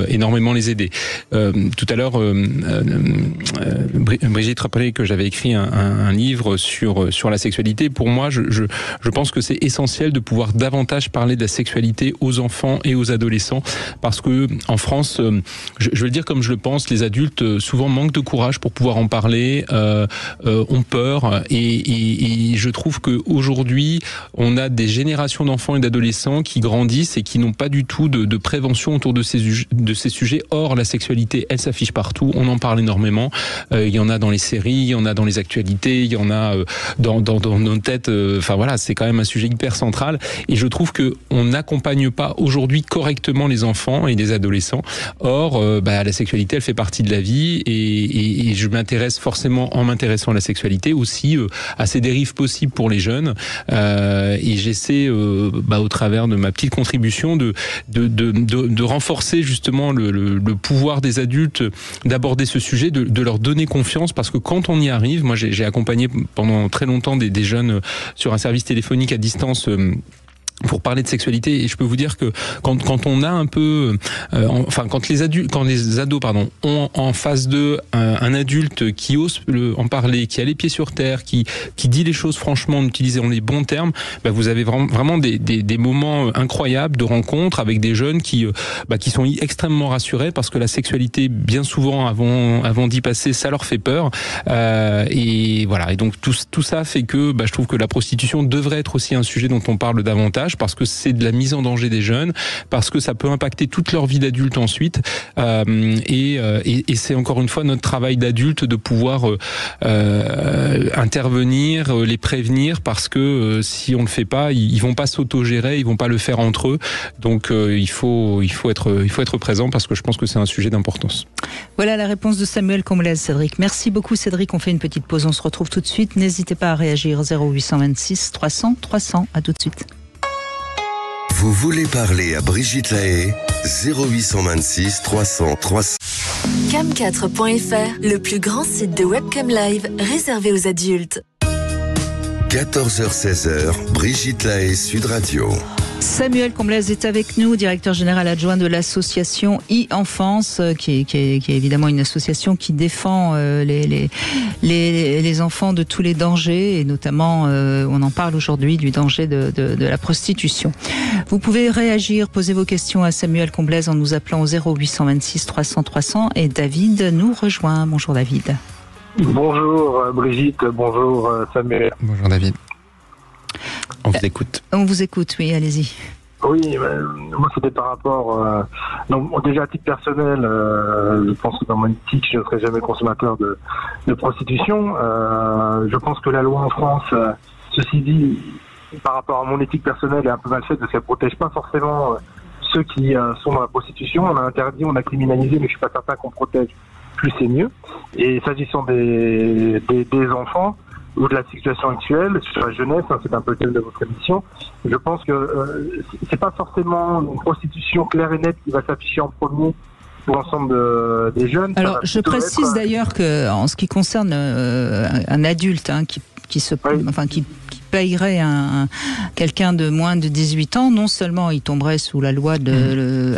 énormément les aider. Tout à l'heure, Brigitte rappelait que j'avais écrit un livre sur la sexualité. Pour moi, je pense que c'est essentiel de pouvoir davantage parler de la sexualité aux enfants et aux adolescents, parce que en France, je vais le dire comme je le pense, les adultes souvent manquent de courage pour pouvoir en parler, ont peur, et je trouve qu'aujourd'hui, on a des générations d'enfants et d'adolescents qui grandissent et qui n'ont pas du tout de prévention autour de ces sujets. Or, la sexualité, elle s'affiche partout, on en parle énormément, il y en a dans les séries, il y en a dans les actualités, il y en a dans nos têtes, enfin voilà, c'est quand même un sujet hyper central, et je trouve qu'on n'accompagne pas aujourd'hui correctement les enfants et les adolescents. Or, la sexualité, elle fait partie de la vie, et je m'intéresse forcément, en m'intéressant à la sexualité, aussi à ces dérives possibles pour les jeunes, et j'essaie, au travers de ma petite contribution, de renforcer justement le pouvoir des adultes d'aborder ce sujet, de leur donner confiance, parce que quand on y arrive, moi j'ai accompagné pendant très longtemps des jeunes sur un service téléphonique à distance pour parler de sexualité, et je peux vous dire que quand on a un peu, quand les ados ont en face d'eux un adulte qui ose en parler, qui a les pieds sur terre, qui dit les choses franchement, en utilisant les bons termes, vous avez vraiment des moments incroyables de rencontres avec des jeunes qui sont extrêmement rassurés, parce que la sexualité, bien souvent avant d'y passer, ça leur fait peur, et voilà. Et donc tout ça fait que je trouve que la prostitution devrait être aussi un sujet dont on parle davantage, parce que c'est de la mise en danger des jeunes, parce que ça peut impacter toute leur vie d'adulte ensuite, et c'est encore une fois notre travail d'adulte de pouvoir intervenir, les prévenir, parce que si on le fait pas, ils vont pas s'autogérer, ils vont pas le faire entre eux. Donc il faut être présent, parce que je pense que c'est un sujet d'importance. Voilà la réponse de Samuel Comblès, Cédric. Merci beaucoup, Cédric. On fait une petite pause, on se retrouve tout de suite. N'hésitez pas à réagir, 0826 300 300. À tout de suite. Vous voulez parler à Brigitte Lahaie? 0826 300 300. Cam4.fr, le plus grand site de webcam live réservé aux adultes. 14h-16h, Brigitte Lahaie, Sud Radio. Samuel Comblès est avec nous, directeur général adjoint de l'association e-Enfance, qui est évidemment une association qui défend les enfants de tous les dangers, et notamment, on en parle aujourd'hui, du danger de la prostitution. Vous pouvez réagir, poser vos questions à Samuel Comblès en nous appelant au 0826 300 300, et David nous rejoint. Bonjour David. Bonjour Brigitte, bonjour Samuel. Bonjour David. On vous écoute. On vous écoute, oui, allez-y. Oui, moi c'était par rapport... donc, déjà à titre personnel, je pense que dans mon éthique, je ne serai jamais consommateur de prostitution. Je pense que la loi en France, ceci dit, par rapport à mon éthique personnelle, est un peu mal faite, parce qu'elle ne protège pas forcément ceux qui sont dans la prostitution. On a interdit, on a criminalisé, mais je ne suis pas certain qu'on protège plus et mieux. Et s'agissant des enfants, ou de la situation actuelle, sur la jeunesse, c'est un peu le thème de votre émission, je pense que c'est pas forcément une prostitution claire et nette qui va s'afficher en premier pour l'ensemble des jeunes. Alors, je précise d'ailleurs que, en ce qui concerne un adulte qui payerait quelqu'un de moins de 18 ans, non seulement il tomberait sous la loi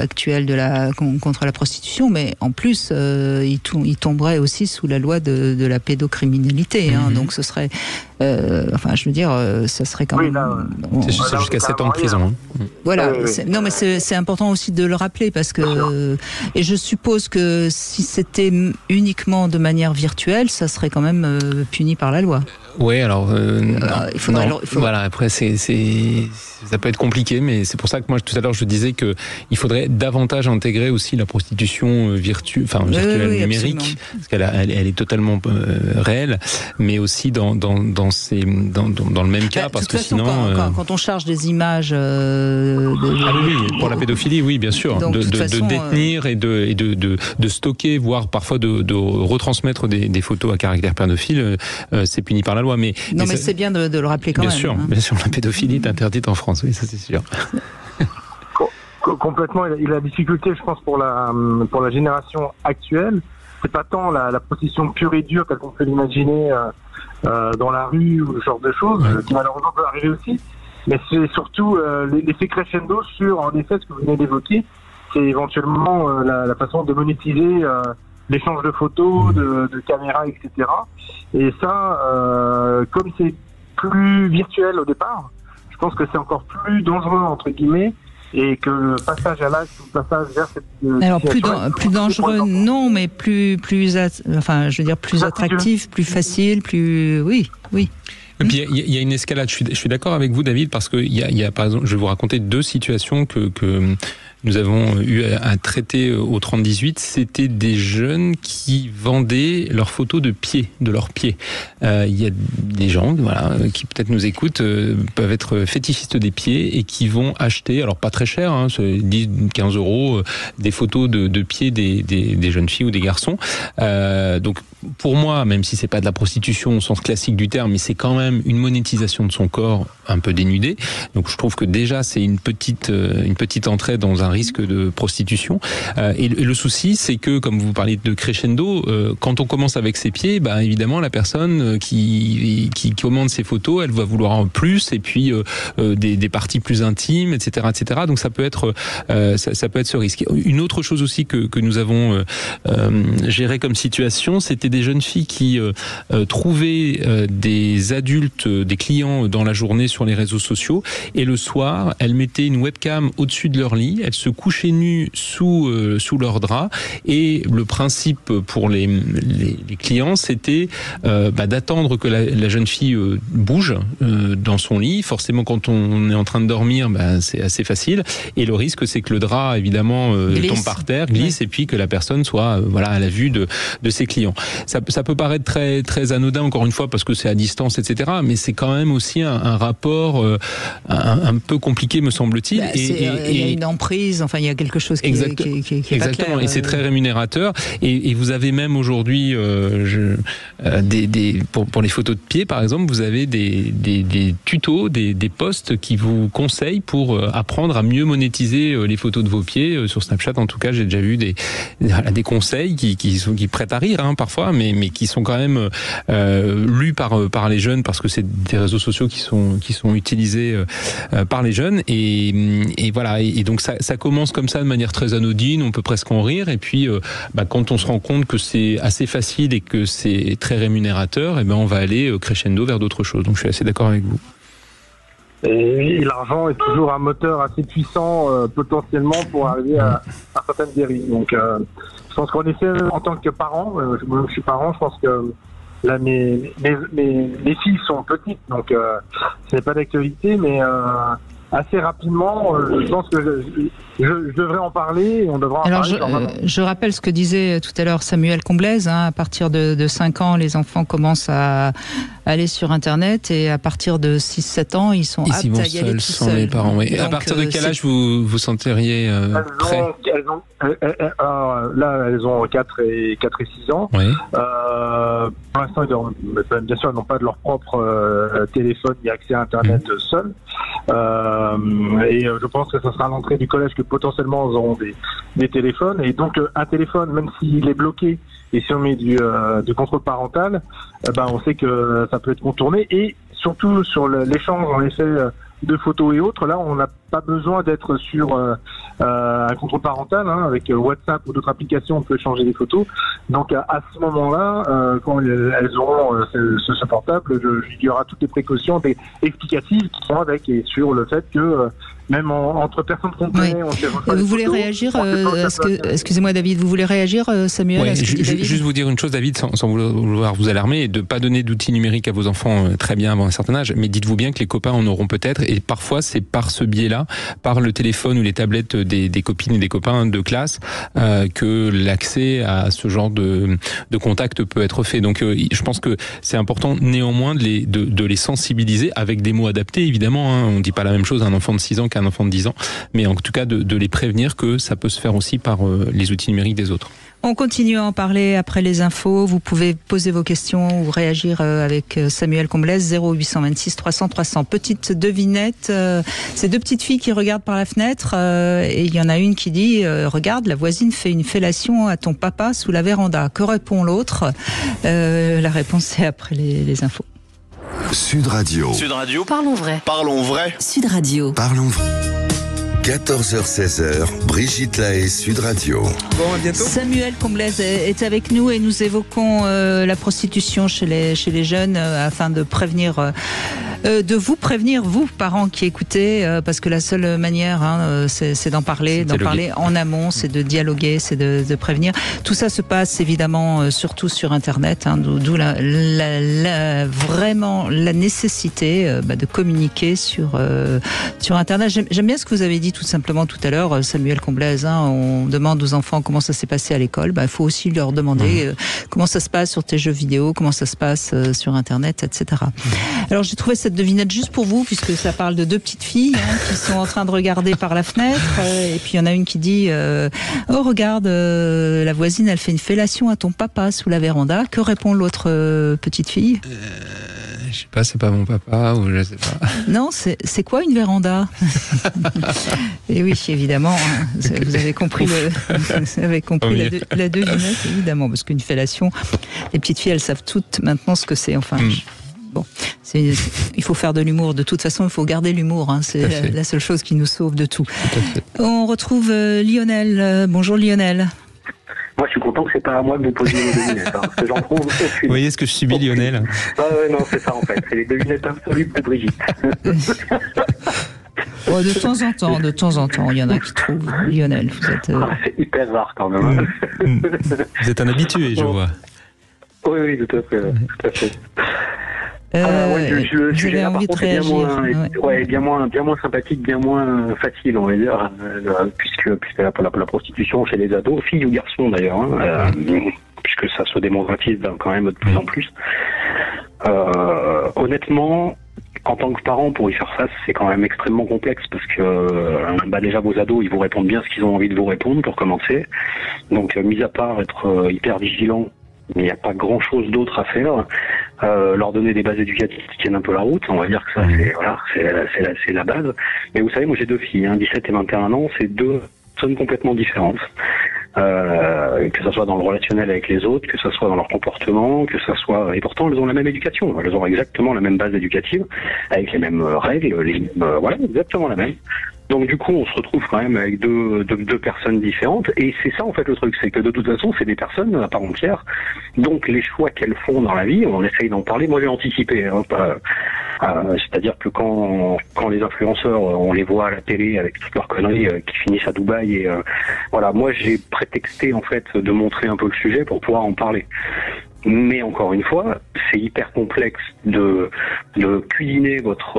actuelle contre la prostitution, mais en plus il tomberait aussi sous la loi de la pédocriminalité. Donc ce serait, ça serait quand même... C'est jusqu'à 7 ans de prison. Voilà. Non, mais c'est important aussi de le rappeler, parce que et je suppose que si c'était uniquement de manière virtuelle, ça serait quand même puni par la loi. Oui, alors il faudrait. Voilà, après ça peut être compliqué, mais c'est pour ça que moi tout à l'heure je disais que il faudrait davantage intégrer aussi la prostitution virtuelle numérique, absolument. parce qu'elle est totalement réelle, mais aussi dans le même cas, parce que sinon quand on charge des images pour la pédophilie, oui, bien sûr, donc, de détenir et de stocker, voire parfois de retransmettre des photos à caractère pédophile, c'est puni par la loi. Mais c'est bien de le rappeler quand bien même. Sûr, bien sûr, la pédophilie est interdite en France, oui, ça c'est sûr. Complètement, et la difficulté, je pense, pour la génération actuelle, c'est pas tant la prostitution pure et dure telle qu'on peut l'imaginer dans la rue ou ce genre de choses, qui malheureusement peut arriver aussi, mais c'est surtout l'effet crescendo sur, en effet, ce que vous venez d'évoquer, c'est éventuellement la façon de monétiser l'échange de photos, de caméras, etc. Et ça, comme c'est plus virtuel au départ, je pense que c'est encore plus dangereux, entre guillemets, et que le passage à l'acte, le passage vers cette... Alors plus dangereux, non, mais plus attractif, plus facile, plus... Oui. Et puis il y a une escalade. Je suis d'accord avec vous, David, parce que il y a par exemple, je vais vous raconter 2 situations que nous avons eu à traiter au 30-18. C'était des jeunes qui vendaient leurs photos de leurs pieds. Il y a des gens, qui peut-être nous écoutent, peuvent être fétichistes des pieds et qui vont acheter, alors pas très cher, 10-15 euros, des photos de pieds des jeunes filles ou des garçons. Donc pour moi, même si c'est pas de la prostitution au sens classique du terme, mais c'est quand même une monétisation de son corps un peu dénudé. Donc je trouve que déjà c'est une petite entrée dans un risque de prostitution. Et le souci, c'est que, comme vous parlez de crescendo, quand on commence avec ses pieds, évidemment la personne qui commande ses photos, elle va vouloir en plus, et puis des parties plus intimes, etc., etc. Donc ça peut être ce risque. Une autre chose aussi que nous avons géré comme situation, c'était des jeunes filles qui trouvaient des adultes, des clients dans la journée sur les réseaux sociaux, et le soir, elles mettaient une webcam au-dessus de leur lit, elles se couchaient nues sous leur drap, et le principe pour les clients, c'était d'attendre que la jeune fille bouge dans son lit. Forcément, quand on est en train de dormir, c'est assez facile, et le risque, c'est que le drap, évidemment, tombe par terre, glisse, et puis que la personne soit à la vue de ses clients. Ça peut paraître très, très anodin, encore une fois, parce que c'est à distance, etc., mais c'est quand même aussi un rapport un peu compliqué, me semble-t-il. Il y a une emprise, il y a quelque chose qui est pas clair. Et c'est très rémunérateur. Et vous avez même aujourd'hui, pour les photos de pied, par exemple, vous avez des tutos, des posts qui vous conseillent pour apprendre à mieux monétiser les photos de vos pieds. Sur Snapchat, en tout cas, j'ai déjà vu des conseils qui prêtent à rire, parfois, mais qui sont quand même lus par les jeunes, parce que c'est des réseaux sociaux qui sont utilisés par les jeunes, et voilà, et donc ça commence comme ça de manière très anodine, on peut presque en rire, et puis quand on se rend compte que c'est assez facile et que c'est très rémunérateur, on va aller crescendo vers d'autres choses. Donc je suis assez d'accord avec vous. Et l'argent est toujours un moteur assez puissant potentiellement pour arriver à certaines dérives. Donc je pense qu'en effet, en tant que parent, je suis parent, je pense que là mes filles sont petites, donc ce n'est pas d'actualité, mais assez rapidement, je pense que je devrais en parler, et on devra en parler. Je rappelle ce que disait tout à l'heure Samuel Comblaise, à partir de 5 ans, les enfants commencent à aller sur Internet, et à partir de 6-7 ans, ils sont aptes à y aller tout seuls. Les parents, oui. Donc, à partir de quel âge vous sentiriez prêt? Là, elles ont 4 et 6 ans. Oui. Pour l'instant, bien sûr, elles n'ont pas de leur propre téléphone ni accès à Internet seuls. Et je pense que ce sera à l'entrée du collège que potentiellement ils auront des téléphones, et donc un téléphone, même s'il est bloqué et si on met du contrôle parental, on sait que ça peut être contourné, et surtout sur l'échange en effet de photos et autres, là on a pas besoin d'être sur un contrôle parental, hein, avec WhatsApp ou d'autres applications, on peut échanger des photos. Donc à ce moment-là, quand elles auront ce portable, il y aura toutes les précautions explicatives qui sont avec, et sur le fait que même entre personnes qu'on connaît, on sait. Vous voulez réagir excusez-moi David, vous voulez réagir Samuel? Oui, juste vous dire une chose David, sans vouloir vous alarmer, et de pas donner d'outils numériques à vos enfants très bien avant un certain âge, mais dites-vous bien que les copains en auront peut-être, et parfois c'est par ce biais-là, par le téléphone ou les tablettes des copines et des copains de classe, que l'accès à ce genre de contact peut être fait. Donc je pense que c'est important néanmoins de les sensibiliser avec des mots adaptés, évidemment, hein. On dit pas la même chose à un enfant de 6 ans qu'à un enfant de 10 ans, mais en tout cas de les prévenir que ça peut se faire aussi par les outils numériques des autres. On continue à en parler après les infos. Vous pouvez poser vos questions ou réagir avec Samuel Comblès, 0826 300 300. Petite devinette, c'est deux petites filles qui regardent par la fenêtre et il y en a une qui dit regarde, la voisine fait une fellation à ton papa sous la véranda. Que répond l'autre? La réponse c'est après les infos. Sud Radio. Sud Radio. Parlons vrai. Parlons vrai. Sud Radio. Parlons vrai. 14h-16h, Brigitte Lahaie, Sud Radio. Bon, à bientôt. Samuel Comblès est avec nous et nous évoquons la prostitution chez les jeunes afin de prévenir, de vous prévenir, vous, parents qui écoutez, parce que la seule manière, c'est d'en parler, en amont, c'est de dialoguer, c'est de prévenir. Tout ça se passe évidemment surtout sur Internet, d'où vraiment la nécessité de communiquer sur Internet. J'aime bien ce que vous avez dit tout simplement tout à l'heure, Samuel Comblès, on demande aux enfants comment ça s'est passé à l'école, il faut aussi leur demander comment ça se passe sur tes jeux vidéo, comment ça se passe sur Internet, etc. Alors j'ai trouvé cette devinette juste pour vous, puisque ça parle de deux petites filles qui sont en train de regarder par la fenêtre, et puis il y en a une qui dit oh regarde, la voisine elle fait une fellation à ton papa sous la véranda. Que répond l'autre petite fille? Je sais pas, c'est pas mon papa ou je sais pas. Non, c'est quoi une véranda? Et oui, évidemment, vous avez compris, la devinette, évidemment, parce qu'une fellation, les petites filles, elles savent toutes maintenant ce que c'est. Enfin, bon, il faut faire de l'humour. De toute façon, il faut garder l'humour. C'est la seule chose qui nous sauve de tout. On retrouve Lionel. Bonjour Lionel. Moi, je suis content que c'est pas à moi de vous poser les devinettes, parce que j'en trouve aucune. Vous voyez ce que je subis, Lionel? Non, c'est ça en fait. C'est les devinettes absolues de Brigitte. De temps en temps, il y en a qui trouvent. Lionel, vous êtes... c'est hyper rare quand même. Vous êtes un habitué, je vois. Oui, tout à fait. Le sujet là, par contre, est bien moins sympathique, bien moins facile, on va dire, puisque la prostitution chez les ados, filles ou garçons d'ailleurs, puisque ça se démocratise quand même de plus en plus. Honnêtement, en tant que parent, pour y faire face, c'est quand même extrêmement complexe parce que déjà vos ados, ils vous répondent bien ce qu'ils ont envie de vous répondre pour commencer. Donc, mis à part être hyper vigilant, il n'y a pas grand-chose d'autre à faire. Leur donner des bases éducatives qui tiennent un peu la route, on va dire que ça, c'est la base. Mais vous savez, moi j'ai deux filles, 17 et 21 ans, c'est deux personnes complètement différentes. Que ça soit dans le relationnel avec les autres, que ça soit dans leur comportement, que ça soit... Et pourtant, elles ont la même éducation. Elles ont exactement la même base éducative, avec les mêmes règles, exactement la même. Donc du coup, on se retrouve quand même avec deux personnes différentes. Et c'est ça, en fait, le truc. C'est que de toute façon, c'est des personnes à part entière. Donc les choix qu'elles font dans la vie, on essaye d'en parler. Moi, j'ai anticipé. C'est-à-dire que quand les influenceurs, on les voit à la télé avec toutes leurs conneries qui finissent à Dubaï, et moi, j'ai prétexté, en fait, de montrer un peu le sujet pour pouvoir en parler. Mais encore une fois, c'est hyper complexe de cuisiner votre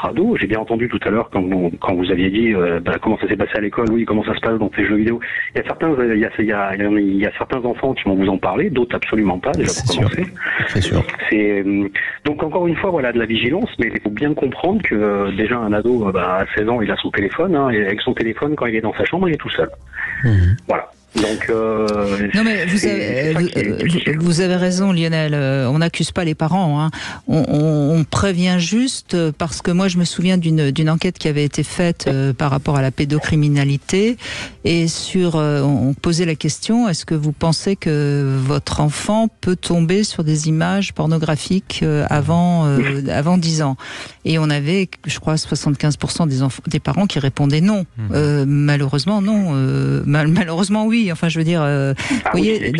ado. J'ai bien entendu tout à l'heure quand vous aviez dit comment ça s'est passé à l'école, oui, comment ça se passe dans tes jeux vidéo. Il y a certains enfants qui vont vous en parler, d'autres absolument pas, déjà pour commencer. C'est sûr. Donc encore une fois, de la vigilance, mais il faut bien comprendre que déjà un ado à 16 ans, il a son téléphone, et avec son téléphone, quand il est dans sa chambre, il est tout seul. Voilà. Donc, non mais vous avez raison, Lionel. On n'accuse pas les parents. Hein. On prévient juste parce que moi je me souviens d'une enquête qui avait été faite par rapport à la pédocriminalité et on posait la question: est-ce que vous pensez que votre enfant peut tomber sur des images pornographiques avant 10 ans? Et on avait, je crois, 75% des parents qui répondaient non. Malheureusement non. Malheureusement oui. Enfin, je veux dire, vous voyez,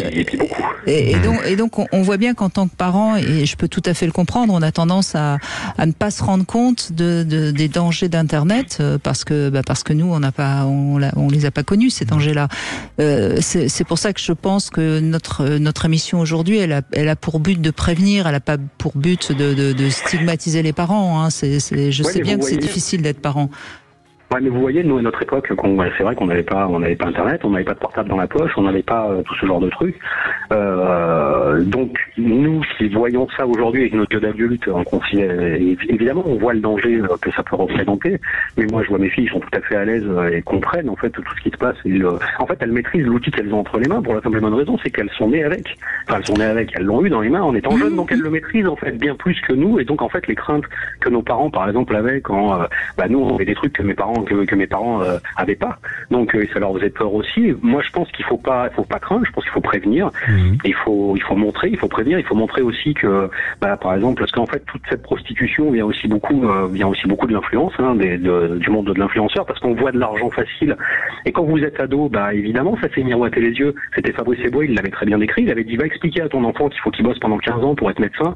et donc on voit bien qu'en tant que parent, et je peux tout à fait le comprendre, on a tendance à ne pas se rendre compte des dangers d'Internet parce que nous on les a pas connus, ces dangers-là. C'est pour ça que je pense que notre émission aujourd'hui, elle a pour but de prévenir, elle a pas pour but de stigmatiser les parents. Hein. Je sais bien que c'est difficile d'être parent. Ouais, mais vous voyez, nous, à notre époque, c'est vrai qu'on n'avait pas Internet, on n'avait pas de portable dans la poche, on n'avait pas tout ce genre de trucs. Donc, nous, qui voyons ça aujourd'hui avec nos yeux d'adultes, évidemment, on voit le danger que ça peut représenter. Mais moi, je vois mes filles, elles sont tout à fait à l'aise et comprennent, en fait, tout ce qui se passe. En fait, elles maîtrisent l'outil qu'elles ont entre les mains pour la simple et bonne raison, c'est qu'elles sont nées avec. Enfin, elles l'ont eu dans les mains en étant jeunes, donc elles le maîtrisent, en fait, bien plus que nous. Et donc, en fait, les craintes que nos parents, par exemple, avaient quand, nous, on avait des trucs que mes parents avaient pas, donc ça leur faisait peur aussi. Moi, je pense qu'il faut pas craindre. Je pense qu'il faut prévenir. Il faut montrer, il faut prévenir. Il faut montrer aussi que, par exemple, parce qu'en fait, toute cette prostitution vient aussi beaucoup de l'influence, du monde de l'influenceur, parce qu'on voit de l'argent facile. Et quand vous êtes ado, évidemment, ça s'est miroité les yeux. C'était Fabrice Eboué, il l'avait très bien décrit. Il avait dit: va expliquer à ton enfant qu'il faut qu'il bosse pendant 15 ans pour être médecin,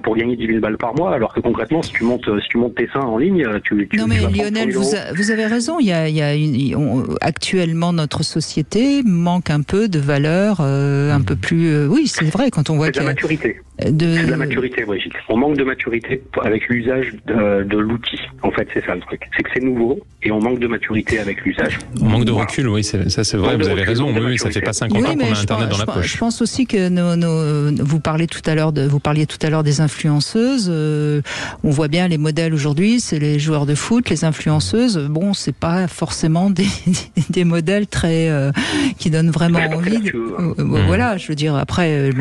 pour gagner 10 000 balles par mois, alors que concrètement, si tu montes tes seins en ligne, non mais Lionel, vous avez raison. Actuellement, notre société manque un peu de valeur, un peu plus. Oui, c'est vrai quand on voit de la maturité. C'est de la maturité, Brigitte. On manque de maturité avec l'usage de l'outil. En fait, c'est ça le truc. C'est que c'est nouveau et on manque de maturité avec l'usage. On manque de recul, oui, ça c'est vrai. Vous avez raison. Oui, ça fait pas 50 ans qu'on a Internet dans la poche. Je pense aussi que vous parliez tout à l'heure des influenceuses. On voit bien les modèles aujourd'hui, c'est les joueurs de foot, les influenceuses. Bon, c'est pas forcément des modèles très qui donnent vraiment envie. Voilà, je veux dire. Après,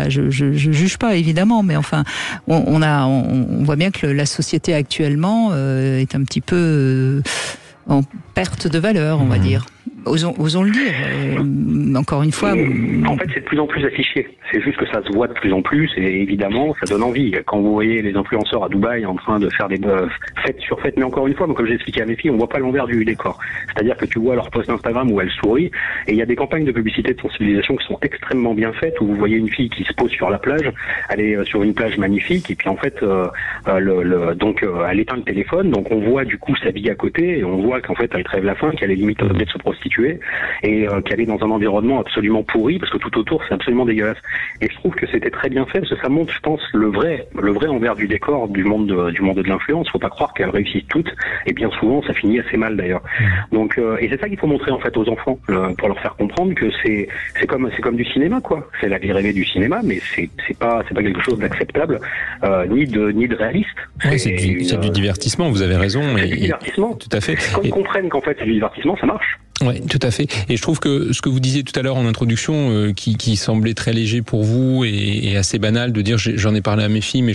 je juge pas évidemment, mais enfin, on voit bien que la société actuellement est un petit peu en perte de valeur, on va dire. Osons le dire. Encore une fois. En fait, c'est de plus en plus affiché. C'est juste que ça se voit de plus en plus et évidemment, ça donne envie. Quand vous voyez les influenceurs à Dubaï en train de faire des fêtes sur fêtes, mais encore une fois, comme j'ai expliqué à mes filles, on voit pas l'envers du décor. C'est-à-dire que tu vois leur post Instagram où elles sourient et il y a des campagnes de publicité de sensibilisation qui sont extrêmement bien faites où vous voyez une fille qui se pose sur la plage, elle est sur une plage magnifique et puis en fait, elle éteint le téléphone, donc on voit du coup sa vie à côté et on voit qu'en fait elle crève la faim, qu'elle est limite de se prostituer et qu'elle est dans un environnement absolument pourri parce que tout autour c'est absolument dégueulasse. Et je trouve que c'était très bien fait parce que ça montre, je pense, le vrai envers du décor du monde de l'influence. Faut pas croire qu'elles réussissent toutes et bien souvent ça finit assez mal d'ailleurs. Donc et c'est ça qu'il faut montrer en fait aux enfants pour leur faire comprendre que c'est comme du cinéma quoi. C'est la vie rêvée du cinéma, mais c'est pas quelque chose d'acceptable ni de réaliste. Oui, c'est du divertissement. Vous avez raison. C'est du divertissement. Tout à fait. Quand ils comprennent qu'en fait c'est du divertissement, ça marche. Oui, tout à fait. Et je trouve que ce que vous disiez tout à l'heure en introduction, qui semblait très léger pour vous et assez banal de dire, j'en ai parlé à mes filles, mais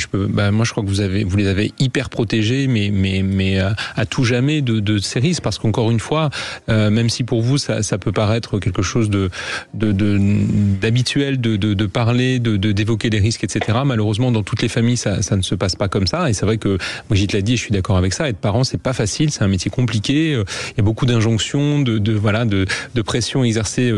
moi je crois que vous les avez hyper protégées, mais à tout jamais de ces risques, parce qu'encore une fois, même si pour vous ça peut paraître quelque chose d'habituel de parler, d'évoquer les risques, etc. Malheureusement, dans toutes les familles, ça ne se passe pas comme ça. Et c'est vrai que Brigitte l'a dit, et je suis d'accord avec ça. Être parent, c'est pas facile, c'est un métier compliqué. Il y a beaucoup d'injonctions, de pression exercée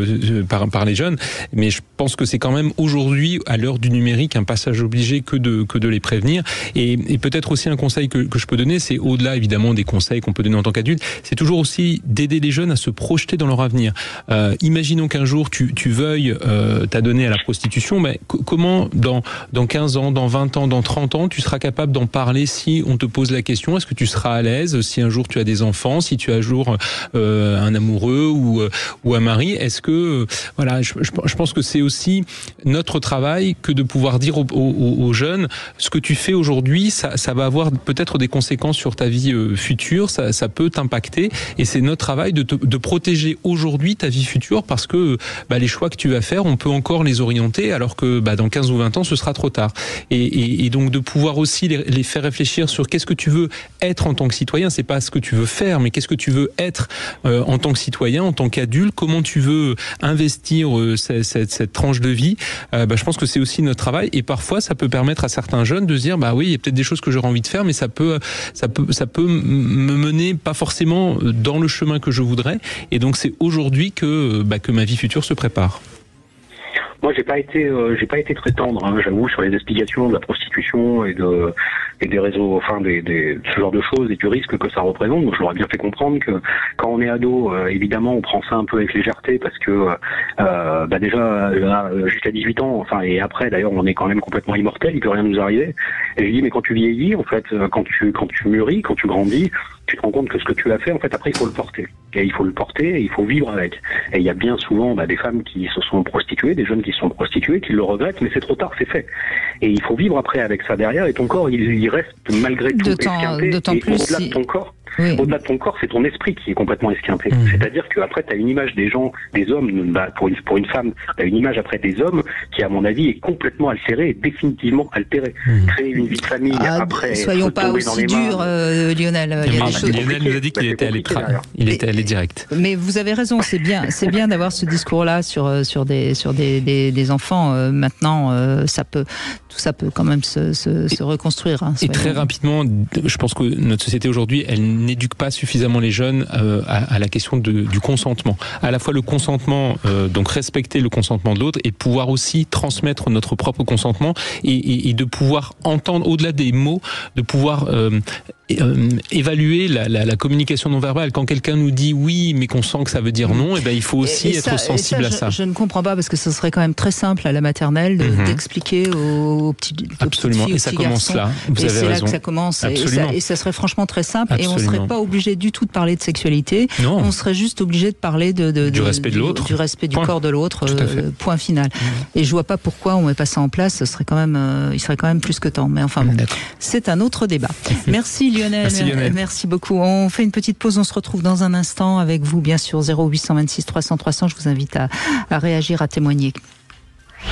par les jeunes, mais je pense que c'est quand même aujourd'hui, à l'heure du numérique, un passage obligé que de les prévenir. Et peut-être aussi un conseil que je peux donner, c'est au-delà évidemment des conseils qu'on peut donner en tant qu'adulte, c'est toujours aussi d'aider les jeunes à se projeter dans leur avenir. Imaginons qu'un jour tu veuilles t'adonner à la prostitution, mais comment dans 15 ans, dans 20 ans, dans 30 ans, tu seras capable d'en parler si on te pose la question? Est-ce que tu seras à l'aise si un jour tu as des enfants, si tu as un jour un amoureux amoureux ou un mari. Est-ce que voilà, je pense que c'est aussi notre travail que de pouvoir dire aux jeunes, ce que tu fais aujourd'hui, ça va avoir peut-être des conséquences sur ta vie future, ça peut t'impacter, et c'est notre travail de protéger aujourd'hui ta vie future, parce que les choix que tu vas faire, on peut encore les orienter, alors que dans 15 ou 20 ans, ce sera trop tard. Et donc de pouvoir aussi les faire réfléchir sur qu'est-ce que tu veux être en tant que citoyen, c'est pas ce que tu veux faire, mais qu'est-ce que tu veux être en tant que citoyen, en tant qu'adulte, comment tu veux investir cette tranche de vie. Je pense que c'est aussi notre travail, et parfois ça peut permettre à certains jeunes de se dire oui, il y a peut-être des choses que j'aurais envie de faire, mais ça peut me mener pas forcément dans le chemin que je voudrais, et donc c'est aujourd'hui que ma vie future se prépare. Moi, j'ai pas été très tendre, j'avoue, sur les explications de la prostitution et des réseaux, enfin ce genre de choses, et du risque que ça représente. Donc, je leur ai bien fait comprendre que quand on est ado, évidemment, on prend ça un peu avec légèreté, parce que déjà jusqu'à 18 ans, enfin, et après d'ailleurs, on est quand même complètement immortel, il peut rien nous arriver. Et je dis, mais quand tu vieillis, en fait, quand tu mûris, quand tu grandis, tu te rends compte que ce que tu as fait, en fait, après, il faut le porter. Et il faut le porter, et il faut vivre avec. Et il y a bien souvent des femmes qui se sont prostituées, des jeunes qui se sont prostituées, qui le regrettent, mais c'est trop tard, c'est fait. Et il faut vivre après avec ça derrière, et ton corps, il reste malgré tout esquinté. D'autant et plus au-delà de ton corps, au-delà de ton corps, c'est ton esprit qui est complètement esquinté. C'est-à-dire qu'après, tu as une image des gens, des hommes, pour une femme, tu as une image après des hommes qui, à mon avis, est complètement altérée, et définitivement altérée. Créer une vie de famille après... Soyons pas aussi durs, Lionel. Lionel nous a dit qu'il était allé direct. Mais vous avez raison, c'est bien d'avoir ce discours-là sur des enfants. Maintenant, tout ça peut quand même se reconstruire. Et très rapidement, je pense que notre société aujourd'hui, elle n'éduque pas suffisamment les jeunes à la question du consentement. À la fois le consentement, donc respecter le consentement de l'autre, et pouvoir aussi transmettre notre propre consentement, et de pouvoir entendre, au-delà des mots, de pouvoir évaluer la communication non verbale. Quand quelqu'un nous dit oui, mais qu'on sent que ça veut dire non, il faut aussi être sensible à ça. Je ne comprends pas, parce que ce serait quand même très simple à la maternelle d'expliquer aux petits Absolument, petites filles, et ça commence là. Vous avez raison. C'est là que ça commence, et ça serait franchement très simple. Absolument. Et on ne serait pas obligé du tout de parler de sexualité. Non. On serait juste obligé de parler du respect de l'autre, du respect du corps de l'autre. Point final. Et je vois pas pourquoi on met pas ça en place. Ce serait quand même, il serait quand même plus que temps. Mais enfin, c'est un autre débat. Merci Lionel. Merci Lionel. Merci beaucoup. On fait une petite pause. On se retrouve dans un instant avec vous, bien sûr. 0826 300 300. Je vous invite à réagir, à témoigner.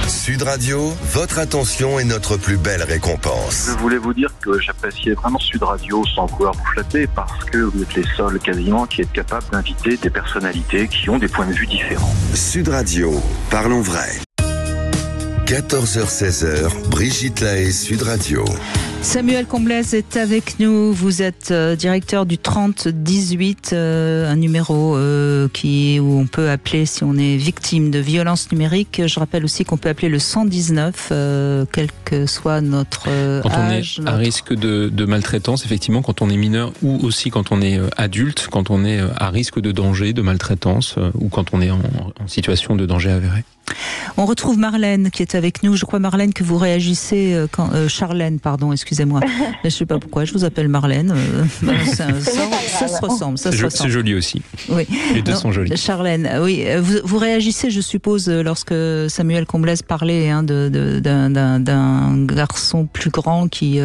Sud Radio, votre attention est notre plus belle récompense. Je voulais vous dire que j'appréciais vraiment Sud Radio sans vouloir vous flatter, parce que vous êtes les seuls quasiment qui êtes capables d'inviter des personnalités qui ont des points de vue différents. Sud Radio, parlons vrai. 14h-16h, Brigitte Lahaie, Sud Radio. Samuel Comblès est avec nous. Vous êtes directeur du 3018, un numéro où on peut appeler si on est victime de violence numérique. Je rappelle aussi qu'on peut appeler le 119, quel que soit notre quand âge. On est à risque de maltraitance, effectivement, quand on est mineur, ou aussi quand on est adulte, quand on est à risque de danger, de maltraitance, ou quand on est en situation de danger avéré. On retrouve Marlène qui est avec nous. Je crois, Marlène, que vous réagissez Charlène, pardon, excusez-moi. Je ne sais pas pourquoi je vous appelle Marlène. Ça se ressemble. C'est joli aussi. Oui. Les deux sont jolis. Charlène, oui. Vous réagissez, je suppose, lorsque Samuel Comblès parlait d'un garçon plus grand qui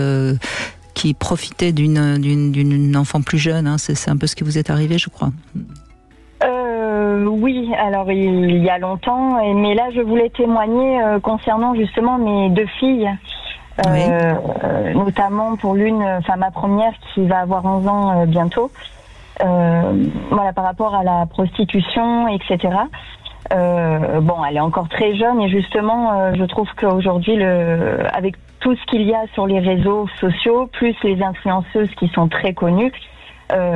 profitait d'une enfant plus jeune. C'est un peu ce qui vous est arrivé, je crois. Oui, alors il y a longtemps, mais là je voulais témoigner concernant justement mes deux filles, notamment pour l'une, enfin ma première qui va avoir 11 ans bientôt, voilà, par rapport à la prostitution, etc. Elle est encore très jeune, et justement je trouve qu'aujourd'hui, avec tout ce qu'il y a sur les réseaux sociaux, plus les influenceuses qui sont très connues,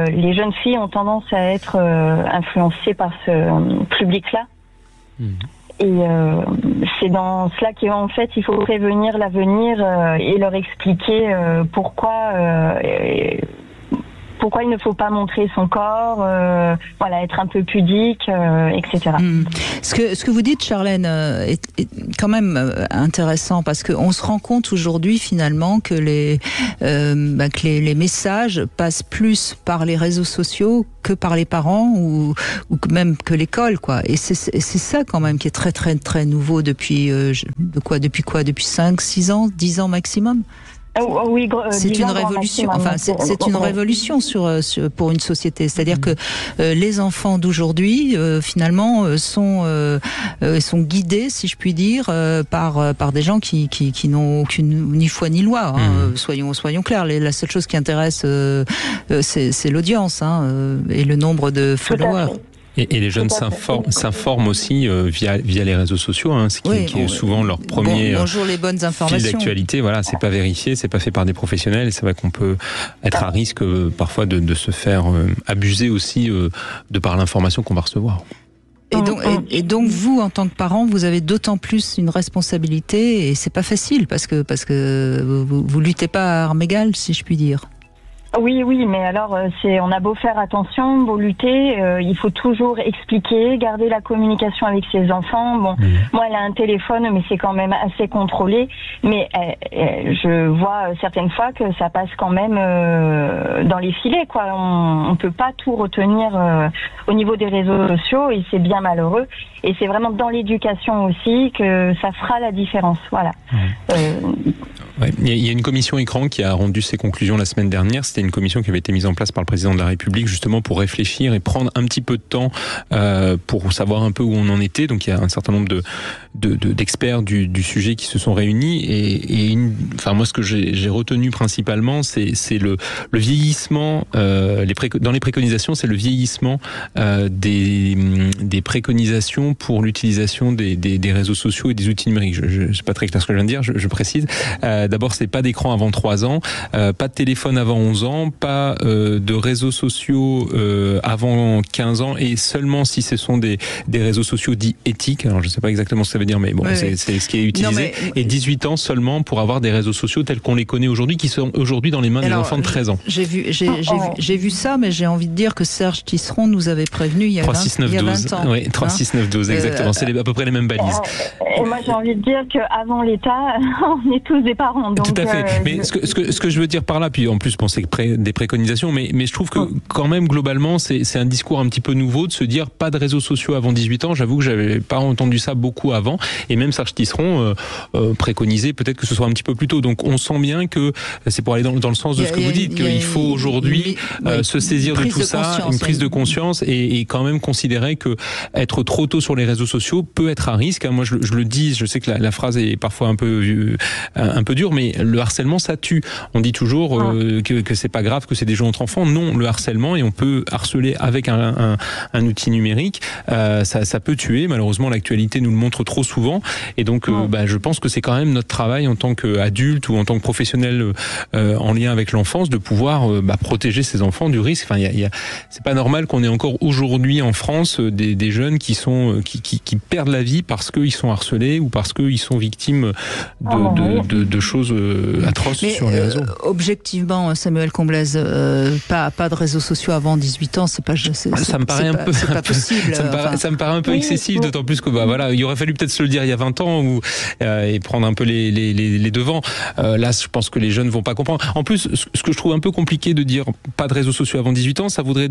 les jeunes filles ont tendance à être influencées par ce public-là. Et c'est dans cela qu'en fait, il faut prévenir l'avenir et leur expliquer pourquoi pourquoi il ne faut pas montrer son corps, voilà, être un peu pudique, etc. Ce que vous dites, Charlène, est quand même intéressant parce qu'on se rend compte aujourd'hui finalement que les messages passent plus par les réseaux sociaux que par les parents ou même que l'école, quoi. Et c'est ça quand même qui est très très très nouveau depuis depuis 5, 6 ans, 10 ans maximum. Oui, c'est une révolution. Enfin, c'est une révolution pour une société. C'est-à-dire que les enfants d'aujourd'hui, finalement, sont guidés, si je puis dire, par des gens qui n'ont aucune ni foi ni loi. Hein. Soyons clairs. La seule chose qui intéresse, c'est l'audience et le nombre de followers. Et les jeunes s'informent aussi via les réseaux sociaux, ce qui est souvent leur premier bonjour les bonnes informations. Fil d'actualité. Voilà, c'est pas vérifié, c'est pas fait par des professionnels. C'est vrai qu'on peut être à risque parfois de se faire abuser aussi de par l'information qu'on va recevoir. Et donc vous, en tant que parent, vous avez d'autant plus une responsabilité et c'est pas facile parce que vous luttez pas à armes égales, si je puis dire. Oui, mais alors on a beau faire attention, beau lutter, il faut toujours expliquer, garder la communication avec ses enfants. Bon, moi elle a un téléphone, mais c'est quand même assez contrôlé. Mais je vois certaines fois que ça passe quand même dans les filets, quoi. On peut pas tout retenir au niveau des réseaux sociaux et c'est bien malheureux. Et c'est vraiment dans l'éducation aussi que ça fera la différence. Voilà. Il y a une commission écran qui a rendu ses conclusions la semaine dernière. C'était une commission qui avait été mise en place par le président de la République justement pour réfléchir et prendre un petit peu de temps pour savoir un peu où on en était. Donc il y a un certain nombre d'experts du sujet qui se sont réunis moi ce que j'ai retenu principalement c'est le vieillissement dans les préconisations, c'est le vieillissement des préconisations pour l'utilisation des réseaux sociaux et des outils numériques. Je sais pas très clair ce que je viens de dire, je précise. D'abord, c'est pas d'écran avant 3 ans, pas de téléphone avant 11 ans, pas de réseaux sociaux avant 15 ans et seulement si ce sont des réseaux sociaux dits éthiques. Alors, je sais pas exactement ce que ça veut dire, mais bon, c'est ce qui est utilisé. Et 18 ans seulement pour avoir des réseaux sociaux tels qu'on les connaît aujourd'hui, qui sont aujourd'hui dans les mains des enfants de 13 ans. J'ai vu ça, mais j'ai envie de dire que Serge Tisseron nous avait prévenu il y a 20 ans. Oui, 36912, exactement. C'est à peu près les mêmes balises. Et moi, j'ai envie de dire qu'avant l'État, on est tous des parents. Donc, tout à fait. Mais ce que je veux dire par là, puis en plus, bon, c'est des préconisations, mais je trouve que quand même, globalement, c'est un discours un petit peu nouveau de se dire pas de réseaux sociaux avant 18 ans. J'avoue que j'avais pas entendu ça beaucoup avant. Et même Serge Tisseron préconisait peut-être que ce soit un petit peu plus tôt. Donc on sent bien que c'est pour aller dans le sens de ce que vous dites, qu'il faut aujourd'hui se saisir de tout ça, une prise de conscience et quand même considérer que être trop tôt sur les réseaux sociaux peut être à risque. Moi, je le dis, je sais que la phrase est parfois un peu dur, mais le harcèlement, ça tue. On dit toujours que c'est pas grave, que c'est des jeux entre enfants. Non, le harcèlement, et on peut harceler avec un outil numérique, ça peut tuer. Malheureusement, l'actualité nous le montre trop souvent. Et donc, je pense que c'est quand même notre travail en tant qu'adulte ou en tant que professionnel en lien avec l'enfance de pouvoir protéger ses enfants du risque. Enfin, c'est pas normal qu'on ait encore aujourd'hui en France des jeunes qui perdent la vie parce qu'ils sont harcelés ou parce qu'ils sont victimes de choses atroces sur les réseaux. Objectivement, Samuel Comblaise, pas de réseaux sociaux avant 18 ans, ça me paraît pas possible. Ça me paraît un peu excessif, d'autant plus que il aurait fallu peut-être se le dire il y a 20 ans et prendre un peu les devants. Là, je pense que les jeunes vont pas comprendre. En plus, ce que je trouve un peu compliqué de dire pas de réseaux sociaux avant 18 ans, ça voudrait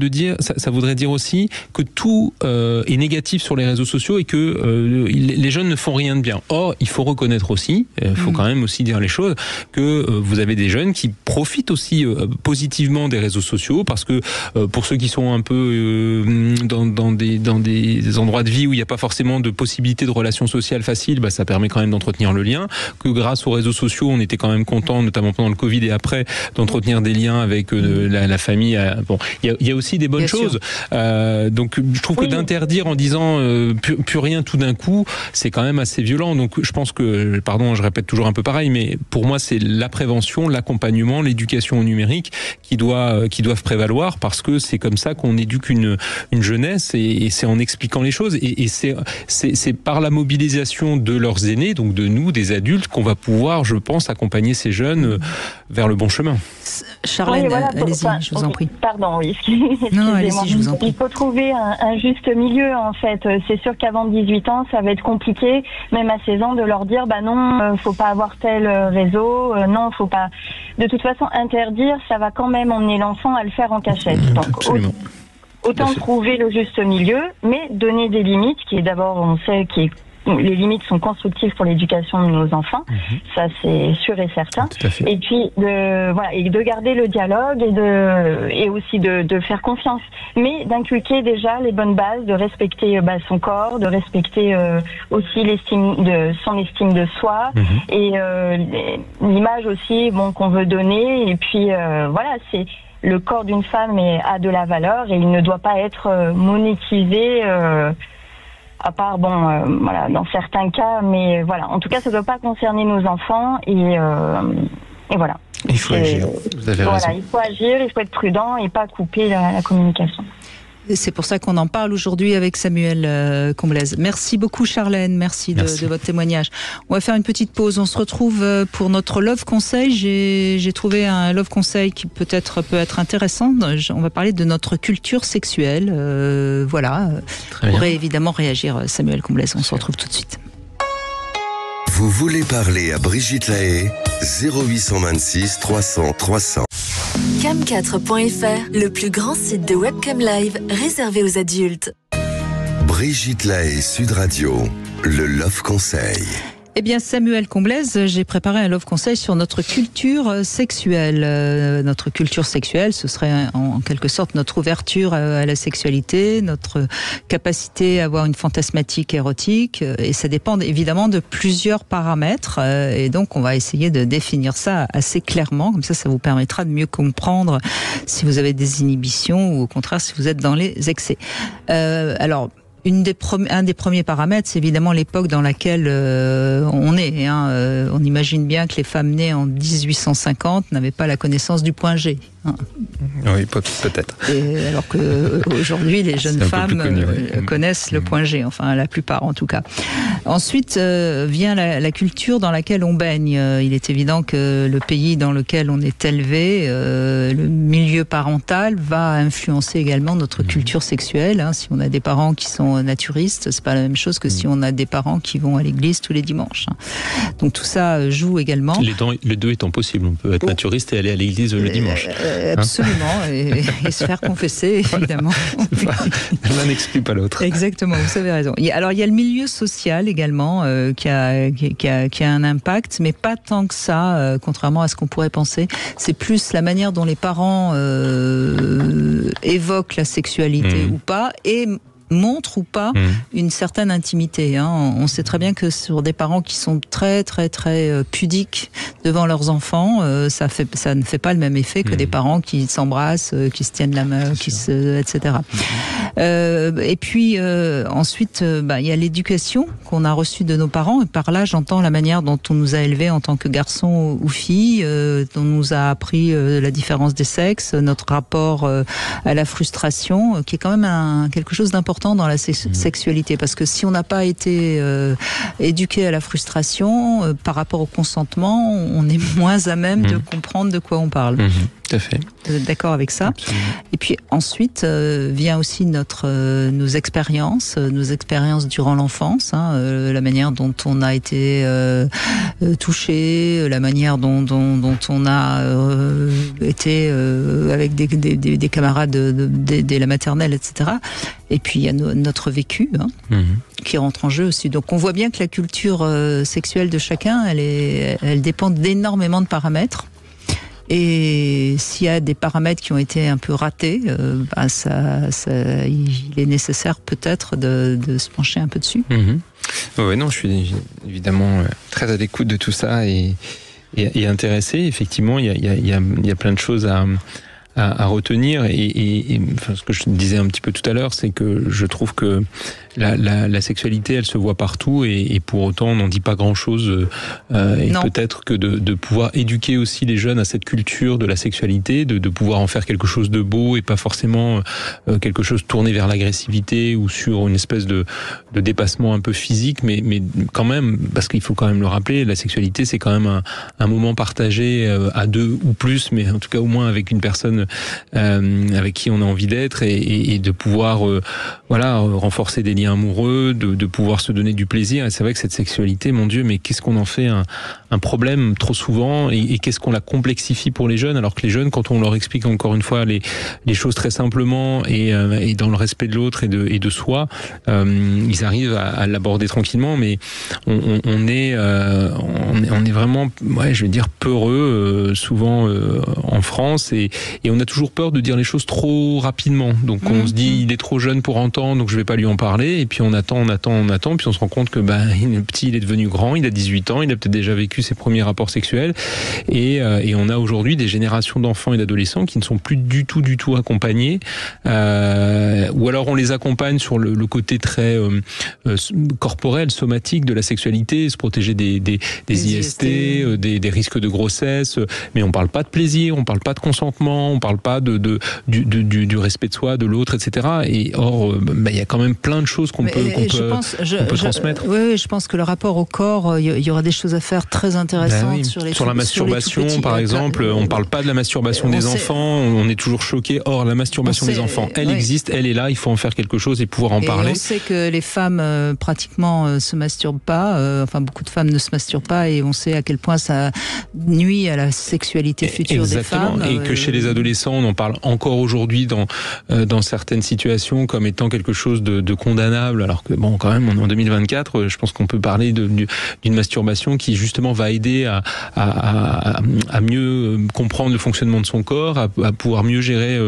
dire aussi que tout est négatif sur les réseaux sociaux et que les jeunes ne font rien de bien. Or, il faut reconnaître aussi, il faut quand même aussi dire les choses, que vous avez des jeunes qui profitent aussi positivement des réseaux sociaux parce que pour ceux qui sont un peu dans des endroits de vie où il n'y a pas forcément de possibilité de relations sociales faciles, ça permet quand même d'entretenir le lien, que grâce aux réseaux sociaux on était quand même content, notamment pendant le Covid et après, d'entretenir des liens avec la famille. Bon, il y a aussi des bonnes choses. Donc je trouve que d'interdire en disant plus rien tout d'un coup, c'est quand même assez violent. Donc je pense que, pardon, je répète toujours un peu pareil, mais pour moi, c'est la prévention, l'accompagnement, l'éducation au numérique qui doivent prévaloir, parce que c'est comme ça qu'on éduque une jeunesse, et c'est en expliquant les choses, et c'est par la mobilisation de leurs aînés, donc de nous, des adultes, qu'on va pouvoir, je pense, accompagner ces jeunes vers le bon chemin. Charlène, allez-y, je vous en prie. Pardon, oui, excusez-moi. Non, allez-y, je vous en prie. Il faut trouver un juste milieu, en fait. C'est sûr qu'avant 18 ans, ça va être compliqué, même à 16 ans, de leur dire, non, faut pas avoir tel réseau, non, faut pas. De toute façon, interdire, ça va quand même emmener l'enfant à le faire en cachette. Donc, absolument. Autant trouver le juste milieu, mais donner des limites, qui est d'abord, on sait, les limites sont constructives pour l'éducation de nos enfants, ça c'est sûr et certain. Et puis de garder le dialogue et aussi de faire confiance, mais d'inculquer déjà les bonnes bases, de respecter son corps, de respecter aussi son estime de soi et l'image aussi qu'on veut donner. Et puis c'est le corps d'une femme a de la valeur et il ne doit pas être monétisé. À part, dans certains cas, mais voilà. En tout cas, ça ne doit pas concerner nos enfants et voilà. Il faut agir. Vous avez raison. Il faut agir, il faut être prudent et pas couper la communication. C'est pour ça qu'on en parle aujourd'hui avec Samuel Comblaise. Merci beaucoup Charlène, merci. De votre témoignage. On va faire une petite pause, on se retrouve pour notre Love Conseil. J'ai trouvé un Love Conseil qui peut être intéressant. On va parler de notre culture sexuelle. Vous pourrez évidemment réagir Samuel Comblaise, on se retrouve tout de suite. Vous voulez parler à Brigitte Lahaie, 0826 300 300. Cam4.fr, le plus grand site de webcam live réservé aux adultes. Brigitte Lahaie, Sud Radio, le Love Conseil. Eh bien, Samuel Comblaise, j'ai préparé un Love Conseil sur notre culture sexuelle. Notre culture sexuelle, ce serait en quelque sorte notre ouverture à la sexualité, notre capacité à avoir une fantasmatique érotique. Et ça dépend évidemment de plusieurs paramètres. Et donc, on va essayer de définir ça assez clairement. Comme ça vous permettra de mieux comprendre si vous avez des inhibitions ou au contraire si vous êtes dans les excès. Un des premiers paramètres, c'est évidemment l'époque dans laquelle on est. On imagine bien que les femmes nées en 1850 n'avaient pas la connaissance du point G. Oui, peut-être. Et alors qu'aujourd'hui, les jeunes femmes connaissent le point G, enfin la plupart en tout cas. Ensuite vient la culture dans laquelle on baigne. Il est évident que le pays dans lequel on est élevé, le milieu parental va influencer également notre culture sexuelle. Si on a des parents qui sont naturistes, c'est pas la même chose que si on a des parents qui vont à l'église tous les dimanches. Donc tout ça joue également. Les deux étant possible, on peut être naturiste et aller à l'église le dimanche. Absolument, et se faire confesser, évidemment. L'un n'exclut pas l'autre. Exactement, vous avez raison. Alors il y a le milieu social également qui a un impact, mais pas tant que ça, contrairement à ce qu'on pourrait penser. C'est plus la manière dont les parents évoquent la sexualité ou pas, et montre ou pas une certaine intimité. On sait très bien que sur des parents qui sont très très très pudiques devant leurs enfants, ça ne fait pas le même effet que des parents qui s'embrassent, qui se tiennent la main, etc. Et puis ensuite, il y a l'éducation qu'on a reçue de nos parents, et par là j'entends la manière dont on nous a élevés en tant que garçons ou filles, dont on nous a appris la différence des sexes, notre rapport à la frustration, qui est quand même quelque chose d'important dans la sexualité, parce que si on n'a pas été éduqué à la frustration par rapport au consentement, on est moins à même de comprendre de quoi on parle. Tout à fait. Vous êtes d'accord avec ça? Absolument. Et puis ensuite vient aussi nos expériences durant l'enfance, la manière dont on a été touché, la manière dont on a été avec des camarades dès la maternelle, etc. Et puis il y a notre vécu qui rentre en jeu aussi. Donc on voit bien que la culture sexuelle de chacun, elle dépend d'énormément de paramètres. Et s'il y a des paramètres qui ont été un peu ratés, il est nécessaire peut-être de se pencher un peu dessus. Oui, non, je suis évidemment très à l'écoute de tout ça et intéressé. Effectivement, il y a plein de choses à retenir, et enfin, ce que je disais un petit peu tout à l'heure, c'est que je trouve que la sexualité, elle se voit partout et pour autant, on n'en dit pas grand-chose. Et peut-être que de pouvoir éduquer aussi les jeunes à cette culture de la sexualité, de pouvoir en faire quelque chose de beau et pas forcément quelque chose tourné vers l'agressivité ou sur une espèce de dépassement un peu physique, mais quand même, parce qu'il faut quand même le rappeler, la sexualité, c'est quand même un moment partagé à deux ou plus, mais en tout cas au moins avec une personne avec qui on a envie d'être et de pouvoir renforcer des liens amoureux, de pouvoir se donner du plaisir. Et c'est vrai que cette sexualité, mon Dieu, mais qu'est-ce qu'on en fait un problème trop souvent et qu'est-ce qu'on la complexifie pour les jeunes, alors que les jeunes, quand on leur explique encore une fois les choses très simplement et dans le respect de l'autre et de soi, ils arrivent à l'aborder tranquillement, mais on est vraiment, je vais dire, peureux souvent en France et on a toujours peur de dire les choses trop rapidement. Donc on se dit, il est trop jeune pour entendre, donc je vais pas lui en parler, et puis on attend, puis on se rend compte que le petit, il est devenu grand, il a 18 ans, il a peut-être déjà vécu ses premiers rapports sexuels, et on a aujourd'hui des générations d'enfants et d'adolescents qui ne sont plus du tout accompagnés, ou alors on les accompagne sur le côté très corporel, somatique de la sexualité, se protéger des IST, des risques de grossesse, mais on parle pas de plaisir, on parle pas de consentement, on parle pas du respect de soi, de l'autre, etc. Et or, il y a quand même plein de choses qu'on peut transmettre. Oui, je pense que le rapport au corps, il y aura des choses à faire très intéressantes sur la masturbation, par exemple. On parle pas de la masturbation des enfants, on est toujours choqué. Or, la masturbation des enfants, elle existe, elle est là, il faut en faire quelque chose et pouvoir en parler. On sait que les femmes pratiquement se masturbent pas, beaucoup de femmes ne se masturbent pas, et on sait à quel point ça nuit à la sexualité future des femmes. Et que chez les adolescents, on en parle encore aujourd'hui dans certaines situations comme étant quelque chose de condamnable, alors que quand même, en 2024, je pense qu'on peut parler d'une masturbation qui justement va aider à mieux comprendre le fonctionnement de son corps, à pouvoir mieux gérer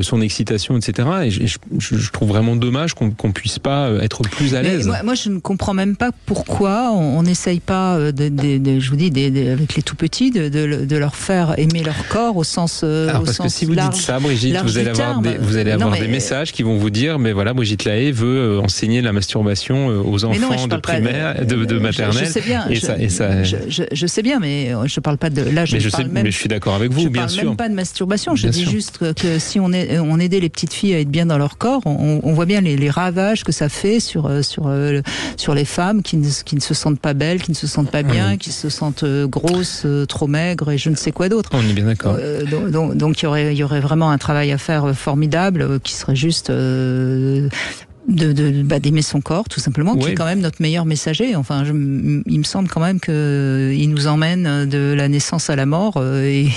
son excitation, etc. Et je trouve vraiment dommage qu'on puisse pas être plus à l'aise. Moi, je ne comprends même pas pourquoi on n'essaye pas, je vous dis, avec les tout petits, de leur faire aimer leur corps au sens alors, parce que si vous dites ça, Brigitte, vous allez avoir des messages qui vont vous dire, mais voilà, Brigitte Lahaie veut enseigner la masturbation aux enfants de primaire, de maternelle. Je sais bien. Je sais bien, mais je parle pas de là. Mais je suis d'accord avec vous, bien sûr. Je parle même pas de masturbation. Je dis juste que si on aidait les petites filles à être bien dans leur corps, on voit bien les ravages que ça fait sur les femmes qui ne se sentent pas belles, qui ne se sentent pas bien, qui se sentent grosses, trop maigres et je ne sais quoi d'autre. On est bien d'accord. Donc il y aurait vraiment un travail à faire formidable qui serait juste d'aimer son corps, tout simplement, qui est quand même notre meilleur messager. Enfin, il me semble quand même qu'il nous emmène de la naissance à la mort et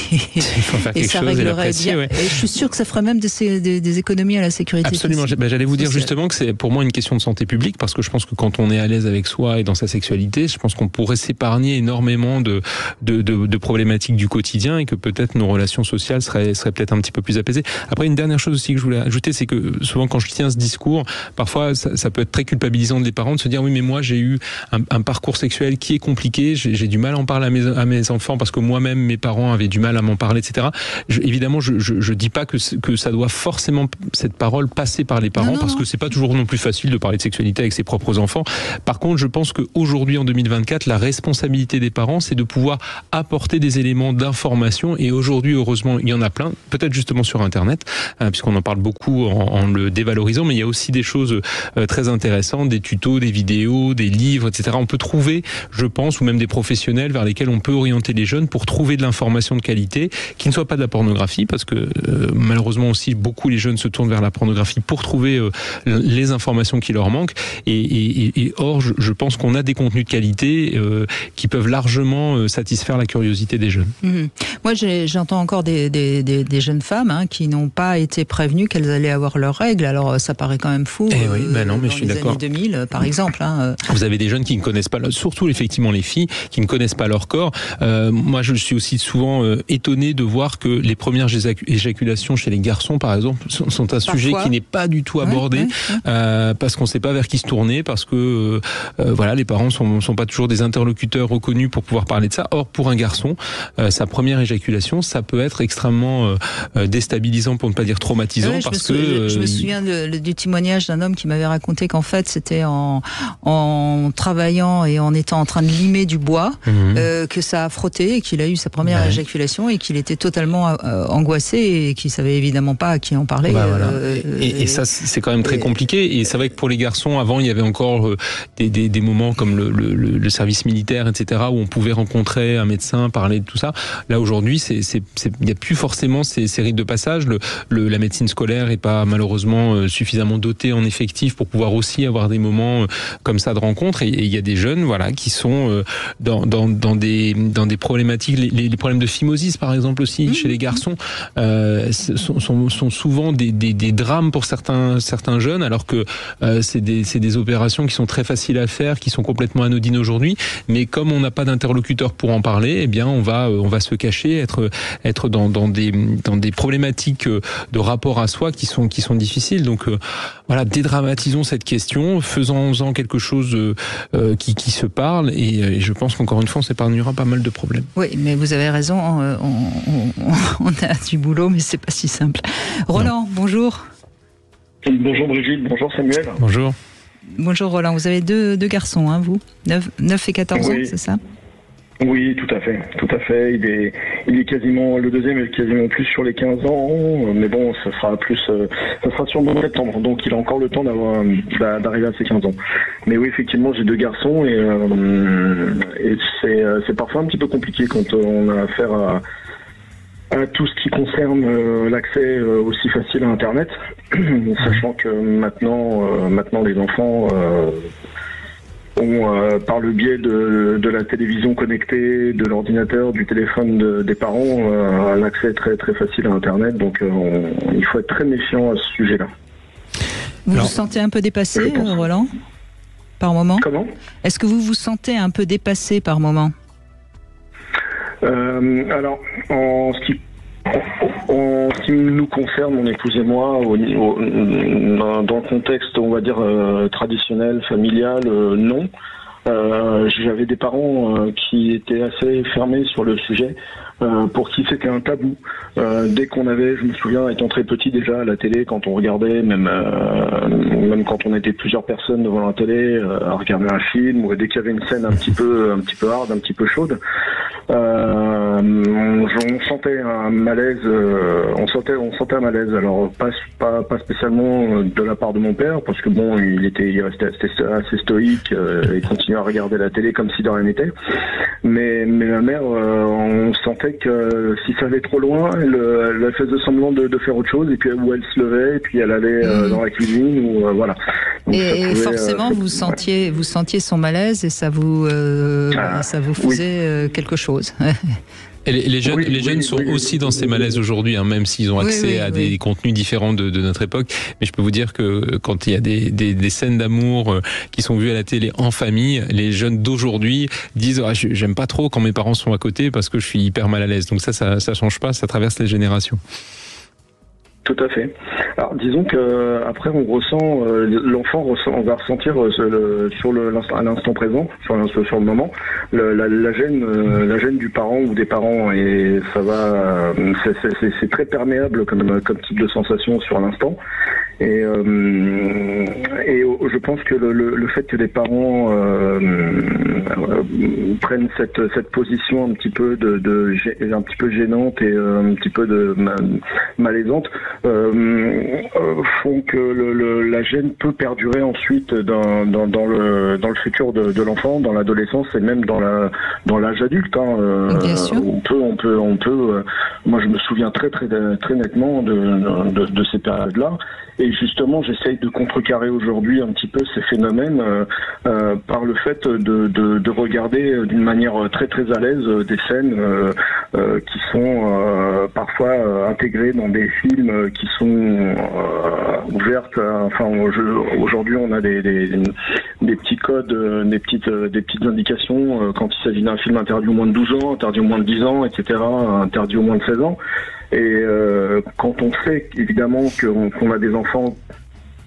ça réglerait bien. Et je suis sûre que ça ferait même des économies à la sécurité. Absolument. J'allais vous dire justement que c'est pour moi une question de santé publique, parce que je pense que quand on est à l'aise avec soi et dans sa sexualité, je pense qu'on pourrait s'épargner énormément de problématiques du quotidien et que peut-être nos relations sociales seraient peut-être un petit peu plus apaisées. Après, une dernière chose aussi que je voulais ajouter, c'est que souvent quand je tiens ce discours, parfois ça peut être très culpabilisant des parents de se dire oui, mais moi j'ai eu un parcours sexuel qui est compliqué, j'ai du mal à en parler à mes enfants parce que moi-même mes parents avaient du mal à m'en parler, etc. Évidemment, je dis pas que ça doit forcément, cette parole, passer par les parents, parce que c'est pas toujours non plus facile de parler de sexualité avec ses propres enfants. Par contre, je pense qu'aujourd'hui, en 2024, la responsabilité des parents, c'est de pouvoir apporter des éléments d'information, et aujourd'hui, heureusement, il y en a plein, peut-être justement sur Internet, puisqu'on en parle beaucoup en le dévalorisant, mais il y a aussi des choses très intéressantes, des tutos, des vidéos, des livres, etc. On peut trouver, je pense, ou même des professionnels vers lesquels on peut orienter les jeunes pour trouver de l'information de qualité, qui ne soit pas de la pornographie, parce que malheureusement aussi, beaucoup les jeunes se tournent vers la pornographie pour trouver les informations qui leur manquent. Et or, je pense qu'on a des contenus de qualité qui peuvent largement satisfaire la curiosité des jeunes. Moi, j'entends encore des jeunes femmes qui n'ont pas été prévenues qu'elles allaient avoir leurs règles. Alors, ça paraît quand même fou. Non, mais je suis d'accord. Dans les années 2000, par exemple. Vous avez des jeunes qui ne connaissent pas, surtout effectivement les filles, qui ne connaissent pas leur corps. Moi, je suis aussi souvent étonné de voir que les premières éjaculations chez les garçons, par exemple, sont un sujet qui n'est pas du tout abordé, parce qu'on ne sait pas vers qui se tourner, parce que les parents sont pas toujours des interlocuteurs reconnus pour pouvoir parler de ça. Or, pour un garçon, sa première éjaculation, ça peut être extrêmement déstabilisant, pour ne pas dire traumatisant, je me souviens du témoignage d'un homme qui m'avait raconté qu'en fait c'était en travaillant et en étant en train de limer du bois que ça a frotté et qu'il a eu sa première éjaculation et qu'il était totalement angoissé et qu'il savait évidemment pas à qui en parler. Et ça c'est quand même très compliqué, et c'est vrai que pour les garçons avant il y avait encore des moments comme le service militaire, etc., où on pouvait rencontrer un médecin, parler de tout ça. Là aujourd'hui il n'y a plus forcément ces rites de passage. La médecine scolaire est pas malheureusement suffisamment dotée en effectifs pour pouvoir aussi avoir des moments comme ça de rencontre, et il y a des jeunes qui sont dans des problématiques, les problèmes de phimosis par exemple aussi chez les garçons sont souvent des drames pour certains jeunes, alors que c'est des opérations qui sont très faciles à faire, qui sont complètement anodines aujourd'hui, mais comme on n'a pas d'interlocuteur pour en parler, eh bien on va se cacher, être dans des problématiques de rapport à soi qui sont difficiles. Donc dédramatisons cette question, faisons-en quelque chose qui se parle, et je pense qu'encore une fois on s'épargnera pas mal de problèmes. Oui, mais vous avez raison, on a du boulot, mais c'est pas si simple. Roland, bonjour. Bonjour Brigitte, bonjour Samuel. Bonjour. Bonjour Roland, vous avez deux garçons, vous 9 et 14 ans, c'est ça? Oui, tout à fait. Il est quasiment, le deuxième est quasiment plus sur les 15 ans, mais bon, ça sera sur le mois de septembre, donc il a encore le temps d'arriver à ses 15 ans. Mais oui, effectivement, j'ai deux garçons, et c'est parfois un petit peu compliqué quand on a affaire à tout ce qui concerne l'accès aussi facile à Internet, sachant que maintenant les enfants ont, par le biais de la télévision connectée, de l'ordinateur, du téléphone des parents, un accès très très facile à Internet. Donc il faut être très méfiant à ce sujet-là. Vous vous sentez un peu dépassé, Roland, par moment? Comment? Est-ce que vous vous sentez un peu dépassé par moment? Alors, en ce qui nous concerne, mon épouse et moi, dans le contexte, on va dire, traditionnel, familial, non. J'avais des parents qui étaient assez fermés sur le sujet, pour qui c'était un tabou. Dès qu'on avait, je me souviens, étant très petit déjà à la télé, quand on regardait, même quand on était plusieurs personnes devant la télé, à regarder un film, ou dès qu'il y avait une scène un petit peu hard, un petit peu chaude, on sentait un malaise, on sentait un malaise. Alors pas spécialement de la part de mon père, parce que bon, il restait assez stoïque, et continuait à regarder la télé comme si de rien n'était. Mais ma mère, on sentait que si ça allait trop loin, elle faisait semblant de faire autre chose, et puis où elle se levait, et puis elle allait dans la cuisine, ou voilà. Donc, et forcément, vous sentiez son malaise, et ça vous faisait quelque chose. Et les jeunes sont aussi dans ces malaises aujourd'hui, même s'ils ont accès à des contenus différents de notre époque. Mais je peux vous dire que quand il y a des scènes d'amour qui sont vues à la télé en famille, les jeunes d'aujourd'hui disent j'aime pas trop quand mes parents sont à côté parce que je suis hyper mal à l'aise. Donc ça change pas, ça traverse les générations. Tout à fait. Alors disons que après on ressent, on va ressentir à l'instant présent, sur le moment, la gêne du parent ou des parents, et ça va, c'est très perméable comme type de sensation sur l'instant. Et je pense que le fait que les parents prennent cette position un petit peu un petit peu gênante et un petit peu malaisante, font que la gêne peut perdurer ensuite dans le futur de l'enfant, dans l'adolescence et même dans l'âge adulte. Bien sûr. On peut. Moi, je me souviens très très très nettement de ces périodes-là. Et justement, j'essaye de contrecarrer aujourd'hui un petit peu ces phénomènes par le fait de regarder d'une manière très très à l'aise des scènes qui sont parfois intégrées dans des films qui sont ouvertes. Aujourd'hui, on a des petits codes, des petites indications quand il s'agit d'un film interdit au moins de 12 ans, interdit au moins de 10 ans, etc., interdit au moins de 16 ans. Et quand on sait évidemment qu'on a des enfants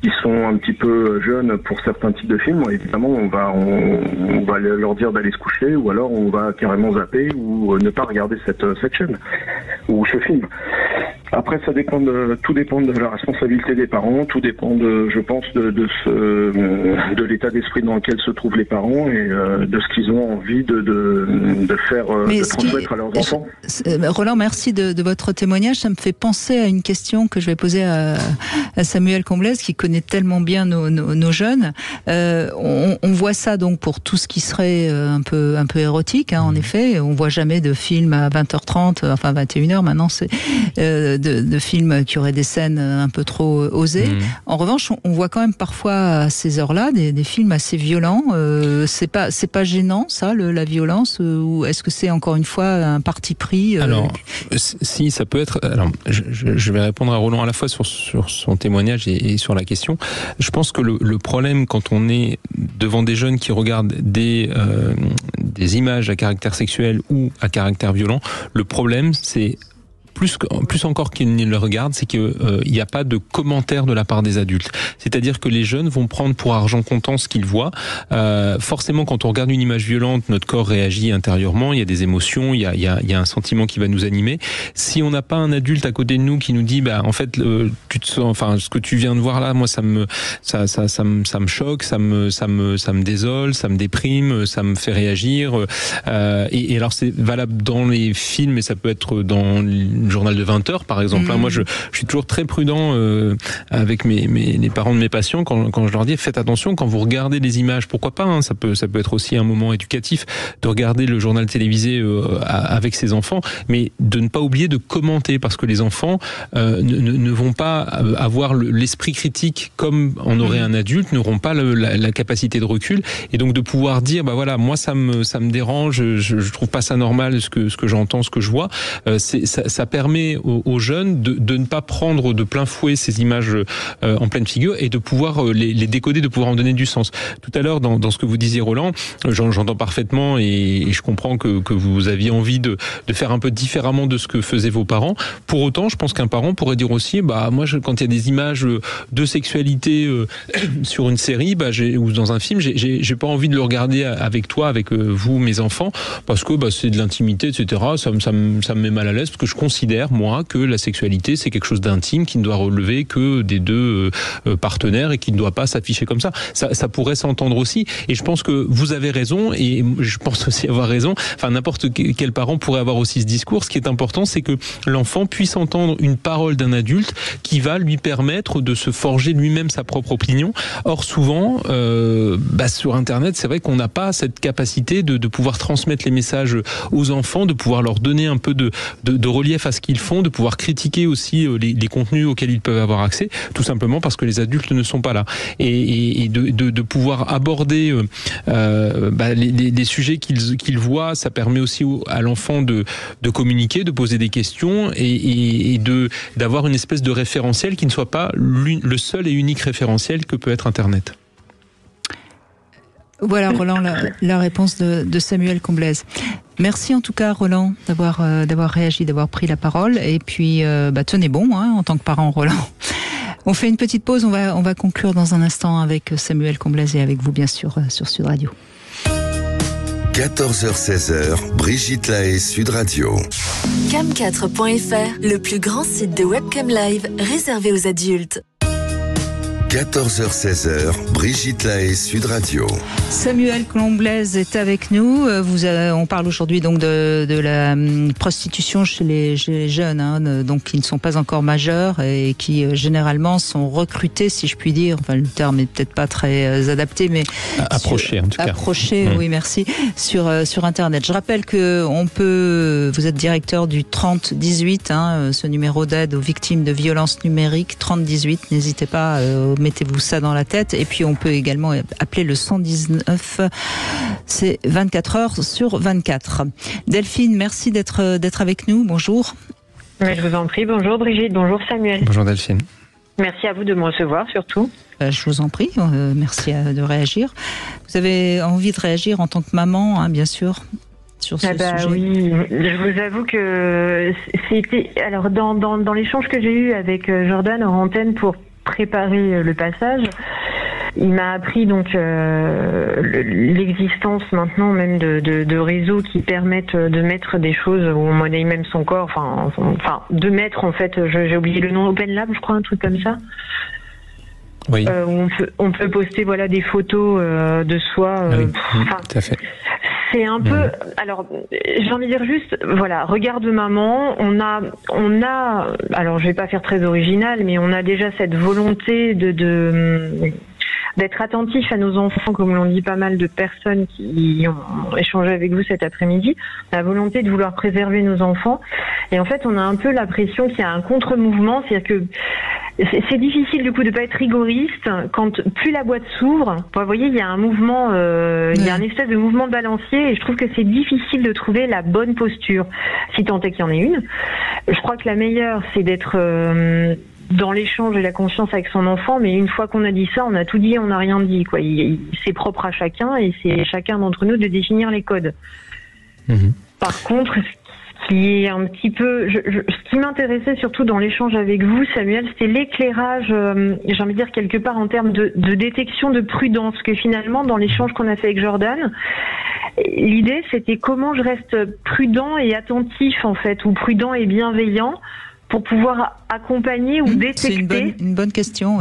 qui sont un petit peu jeunes pour certains types de films, évidemment on va leur dire d'aller se coucher, ou alors on va carrément zapper ou ne pas regarder cette chaîne ou ce film. Après, tout dépend de la responsabilité des parents, tout dépend je pense, de l'état d'esprit dans lequel se trouvent les parents et de ce qu'ils ont envie de faire, de transmettre à leurs enfants. Roland, merci de votre témoignage. Ça me fait penser à une question que je vais poser à Samuel Comblaise, qui connaît tellement bien nos jeunes. On voit ça donc pour tout ce qui serait un peu érotique, en effet. On voit jamais de film à 20h30, enfin 21h maintenant, c'est de films qui auraient des scènes un peu trop osées. En revanche, on voit quand même parfois à ces heures-là des films assez violents. C'est pas gênant, ça, la violence, ou est-ce que c'est encore une fois un parti pris? Alors, si, ça peut être. Alors, je vais répondre à Roland à la fois sur son témoignage et sur la question. Je pense que le problème, quand on est devant des jeunes qui regardent des images à caractère sexuel ou à caractère violent, le problème, c'est plus encore qu'ils ne le regardent, c'est qu'il n'y a pas de commentaires de la part des adultes. C'est-à-dire que les jeunes vont prendre pour argent comptant ce qu'ils voient. Forcément, quand on regarde une image violente, notre corps réagit intérieurement, il y a des émotions, il y a un sentiment qui va nous animer. Si on n'a pas un adulte à côté de nous qui nous dit, en fait, tu te sens, enfin, ce que tu viens de voir là, moi, ça me choque, ça me désole, ça me déprime, ça me fait réagir. Et alors, c'est valable dans les films, et ça peut être dans le journal de 20h, par exemple. Moi, je suis toujours très prudent avec les parents de mes patients quand je leur dis faites attention quand vous regardez les images. Pourquoi pas, ça peut être aussi un moment éducatif de regarder le journal télévisé avec ses enfants, mais de ne pas oublier de commenter, parce que les enfants ne vont pas avoir l'esprit critique comme en aurait un adulte, n'auront pas la capacité de recul, et donc de pouvoir dire voilà, moi ça me dérange, je trouve pas ça normal ce que j'entends, ce que je vois. Ça permet aux jeunes de ne pas prendre de plein fouet ces images en pleine figure et de pouvoir les décoder, de pouvoir en donner du sens. Tout à l'heure, dans ce que vous disiez, Roland, j'entends parfaitement et je comprends que vous aviez envie de faire un peu différemment de ce que faisaient vos parents. Pour autant, je pense qu'un parent pourrait dire aussi, moi, quand il y a des images de sexualité sur une série, ou dans un film, j'ai pas envie de le regarder avec toi, avec vous, mes enfants, parce que c'est de l'intimité, etc. Ça me met mal à l'aise, parce que je considère, moi, que la sexualité, c'est quelque chose d'intime qui ne doit relever que des deux partenaires et qui ne doit pas s'afficher comme ça. Ça pourrait s'entendre aussi. Et je pense que vous avez raison, et je pense aussi avoir raison. Enfin, n'importe quel parent pourrait avoir aussi ce discours. Ce qui est important, c'est que l'enfant puisse entendre une parole d'un adulte qui va lui permettre de se forger lui-même sa propre opinion. Or, souvent, sur Internet, c'est vrai qu'on n'a pas cette capacité de pouvoir transmettre les messages aux enfants, de pouvoir leur donner un peu de relief à ce qu'ils font, de pouvoir critiquer aussi les contenus auxquels ils peuvent avoir accès, tout simplement parce que les adultes ne sont pas là. Et de pouvoir aborder les sujets qu'ils voient, ça permet aussi à l'enfant de communiquer, de poser des questions et d'avoir une espèce de référentiel qui ne soit pas le seul et unique référentiel que peut être Internet. Voilà, Roland, la réponse de Samuel Comblaise. Merci en tout cas, Roland, d'avoir réagi, d'avoir pris la parole. Et puis, tenez bon, en tant que parent, Roland. On fait une petite pause, on va conclure dans un instant avec Samuel Comblaise et avec vous, bien sûr, sur Sud Radio. 14h-16h, Brigitte Lahaie, Sud Radio. Cam4.fr, le plus grand site de webcam live réservé aux adultes. 14h-16h, Brigitte Lahaie, Sud Radio. Samuel Comblaise est avec nous. On parle aujourd'hui donc de la prostitution chez les jeunes, donc qui ne sont pas encore majeurs et qui généralement sont recrutés, si je puis dire. Enfin, le terme est peut-être pas très adapté, mais approché en tout cas. Approché, oui, merci. Sur Internet. Je rappelle que vous êtes directeur du 3018, ce numéro d'aide aux victimes de violences numériques. 3018. N'hésitez pas. Mettez-vous ça dans la tête. Et puis, on peut également appeler le 119. C'est 24 heures sur 24. Delphine, merci d'être avec nous. Bonjour. Mais je vous en prie. Bonjour Brigitte. Bonjour Samuel. Bonjour Delphine. Merci à vous de me recevoir surtout. Je vous en prie. Merci de réagir. Vous avez envie de réagir en tant que maman, bien sûr, sur ce sujet. Oui, je vous avoue que c'était... Alors, dans l'échange que j'ai eu avec Jordan en antenne pour préparer le passage, il m'a appris donc l'existence maintenant même de réseaux qui permettent de mettre des choses où on monnaie même son corps, enfin de mettre en fait, j'ai oublié le nom, Open Lab, je crois, un truc comme ça. Oui. Où on peut poster des photos de soi. Tout à fait. C'est un peu. Alors, j'ai envie de dire juste, regarde maman. On a. Alors, je vais pas faire très original, mais on a déjà cette volonté d'être attentif à nos enfants, comme l'ont dit pas mal de personnes qui ont échangé avec vous cet après-midi, la volonté de vouloir préserver nos enfants. Et en fait, on a un peu l'impression qu'il y a un contre-mouvement, c'est-à-dire que c'est difficile du coup de pas être rigoriste quand plus la boîte s'ouvre. Vous voyez, il y a un mouvement, il y a un espèce de mouvement balancier, et je trouve que c'est difficile de trouver la bonne posture, si tant est qu'il y en ait une. Je crois que la meilleure, c'est d'être dans l'échange et la confiance avec son enfant, mais une fois qu'on a dit ça, on a tout dit, on n'a rien dit, quoi. C'est propre à chacun, et c'est chacun d'entre nous de définir les codes. Par contre, ce qui est un petit peu, ce qui m'intéressait surtout dans l'échange avec vous, Samuel, c'était l'éclairage, j'ai envie de dire quelque part en termes de détection de prudence, parce que finalement, dans l'échange qu'on a fait avec Jordan, l'idée c'était comment je reste prudent et attentif en fait, ou prudent et bienveillant, pour pouvoir accompagner ou détecter. C'est une bonne question.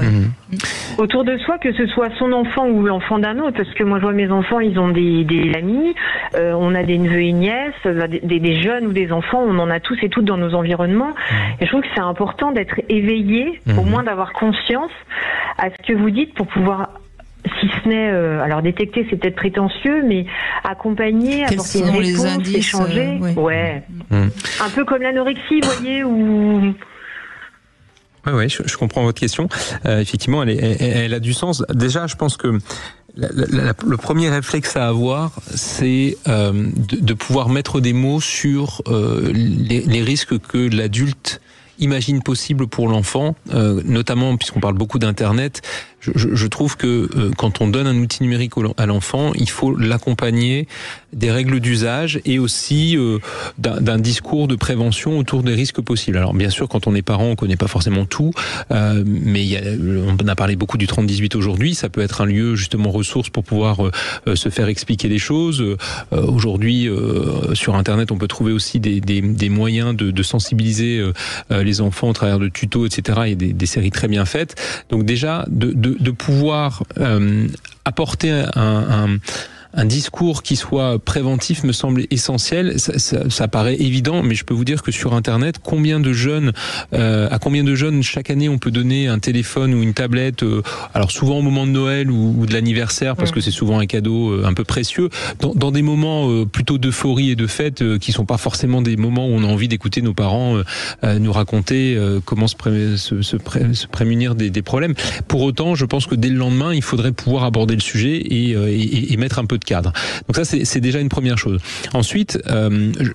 Autour de soi, que ce soit son enfant ou l'enfant d'un autre, parce que moi je vois mes enfants, ils ont des amis, on a des neveux et nièces, des jeunes ou des enfants, on en a tous et toutes dans nos environnements. Et je trouve que c'est important d'être éveillé, au moins d'avoir conscience à ce que vous dites pour pouvoir, si ce n'est, alors détecter c'est peut-être prétentieux, mais accompagner, apporter une réponse, échanger, un peu comme l'anorexie, vous voyez, ou... Oui, je comprends votre question. Effectivement, elle a du sens. Déjà, je pense que le premier réflexe à avoir, c'est de pouvoir mettre des mots sur les risques que l'adulte imagine possible pour l'enfant, notamment puisqu'on parle beaucoup d'Internet. Je trouve que quand on donne un outil numérique à l'enfant, il faut l'accompagner des règles d'usage et aussi d'un discours de prévention autour des risques possibles. Alors bien sûr, quand on est parent, on connaît pas forcément tout, mais on a parlé beaucoup du 30-18 aujourd'hui. Ça peut être un lieu justement ressource pour pouvoir se faire expliquer des choses. Aujourd'hui, sur Internet, on peut trouver aussi des moyens de sensibiliser les enfants au travers de tutos, etc. et des séries très bien faites. Donc déjà, de pouvoir apporter un discours qui soit préventif me semble essentiel. Ça paraît évident, mais je peux vous dire que sur Internet, à combien de jeunes chaque année on peut donner un téléphone ou une tablette, alors souvent au moment de Noël ou de l'anniversaire, parce que c'est souvent un cadeau un peu précieux, dans des moments plutôt d'euphorie et de fête, qui sont pas forcément des moments où on a envie d'écouter nos parents nous raconter comment se prémunir des problèmes. Pour autant, je pense que dès le lendemain, il faudrait pouvoir aborder le sujet et mettre un peu de cadre. Donc ça, c'est déjà une première chose. Ensuite,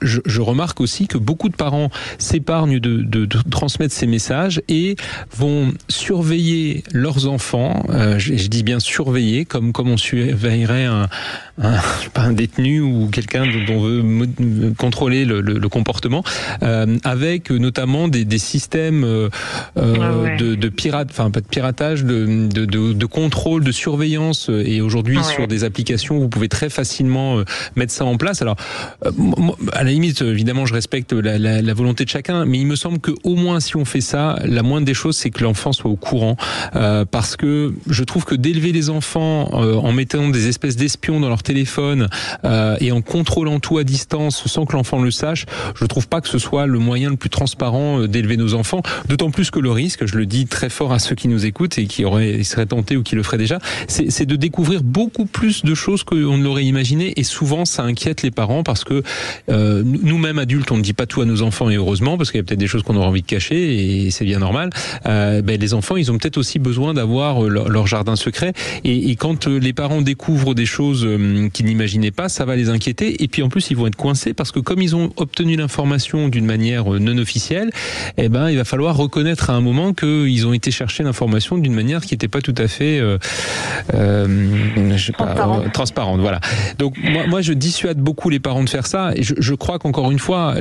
je remarque aussi que beaucoup de parents s'épargnent de transmettre ces messages et vont surveiller leurs enfants. Je dis bien surveiller, comme on surveillerait un détenu ou quelqu'un dont on veut contrôler le comportement, avec notamment des systèmes de piratage, de contrôle, de surveillance. Et aujourd'hui, sur des applications, vous pouvez très facilement mettre ça en place. Alors, à la limite, évidemment, je respecte la volonté de chacun, mais il me semble que au moins si on fait ça, la moindre des choses, c'est que l'enfant soit au courant, parce que je trouve que d'élever les enfants en mettant des espèces d'espions dans leur téléphone et en contrôlant tout à distance sans que l'enfant le sache, je trouve pas que ce soit le moyen le plus transparent d'élever nos enfants. D'autant plus que le risque, je le dis très fort à ceux qui nous écoutent et qui seraient tentés ou qui le feraient déjà, c'est de découvrir beaucoup plus de choses qu'on ne l'aurait imaginé, et souvent ça inquiète les parents parce que nous-mêmes adultes, on ne dit pas tout à nos enfants, et heureusement, parce qu'il y a peut-être des choses qu'on aura envie de cacher et c'est bien normal. Les enfants, ils ont peut-être aussi besoin d'avoir leur jardin secret, et quand les parents découvrent des choses qu'ils n'imaginaient pas, ça va les inquiéter, et puis en plus ils vont être coincés parce que comme ils ont obtenu l'information d'une manière non officielle, il va falloir reconnaître à un moment qu'ils ont été chercher l'information d'une manière qui n'était pas tout à fait transparente. parents. Voilà. Donc moi je dissuade beaucoup les parents de faire ça. Et je crois qu'encore une fois,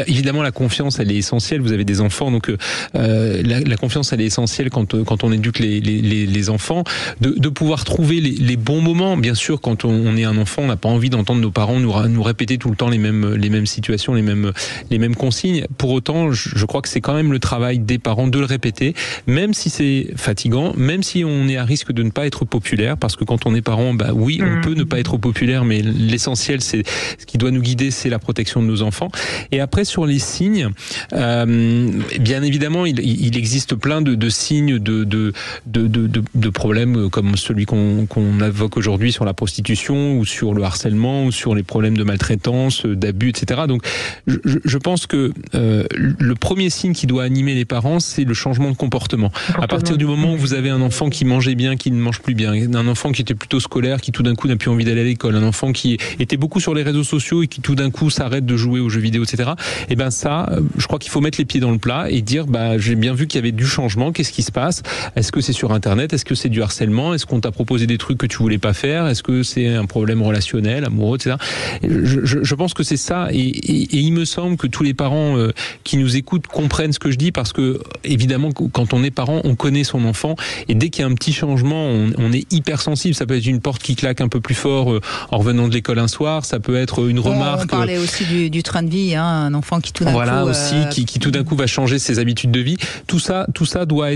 évidemment la confiance elle est essentielle. Vous avez des enfants, donc la confiance elle est essentielle quand on éduque les enfants, de pouvoir trouver les bons moments. Bien sûr, quand on est un enfant, on n'a pas envie d'entendre nos parents nous répéter tout le temps les mêmes situations, les mêmes consignes. Pour autant, je crois que c'est quand même le travail des parents de le répéter, même si c'est fatigant, même si on est à risque de ne pas être populaire, parce que quand on est parent, oui, on peut ne pas être populaire, mais l'essentiel, c'est ce qui doit nous guider, c'est la protection de nos enfants. Et après, sur les signes, bien évidemment, il existe plein de signes de problèmes comme celui qu'on évoque aujourd'hui sur la prostitution ou sur le harcèlement ou sur les problèmes de maltraitance, d'abus, etc. Donc, je pense que le premier signe qui doit animer les parents, c'est le changement de comportement. À partir du moment où vous avez un enfant qui mangeait bien, qui ne mange plus bien, un enfant qui était plutôt scolaire, qui tout d'un coup n'a plus envie d'aller à l'école, un enfant qui était beaucoup sur les réseaux sociaux et qui tout d'un coup s'arrête de jouer aux jeux vidéo, etc. Et ben ça, je crois qu'il faut mettre les pieds dans le plat et dire, j'ai bien vu qu'il y avait du changement, qu'est-ce qui se passe? Est-ce que c'est sur Internet? Est-ce que c'est du harcèlement? Est-ce qu'on t'a proposé des trucs que tu voulais pas faire? Est-ce que c'est un problème relationnel, amoureux, etc. Je pense que c'est ça, et il me semble que tous les parents qui nous écoutent comprennent ce que je dis, parce que évidemment quand on est parent, on connaît son enfant, et dès qu'il y a un petit changement, on est hyper sensible. Ça peut être une porte qui claque un peu plus fort en revenant de l'école un soir, ça peut être une remarque. On parlait aussi du train de vie, un enfant qui tout d'un coup qui tout d'un coup va changer ses habitudes de vie. Tout ça doit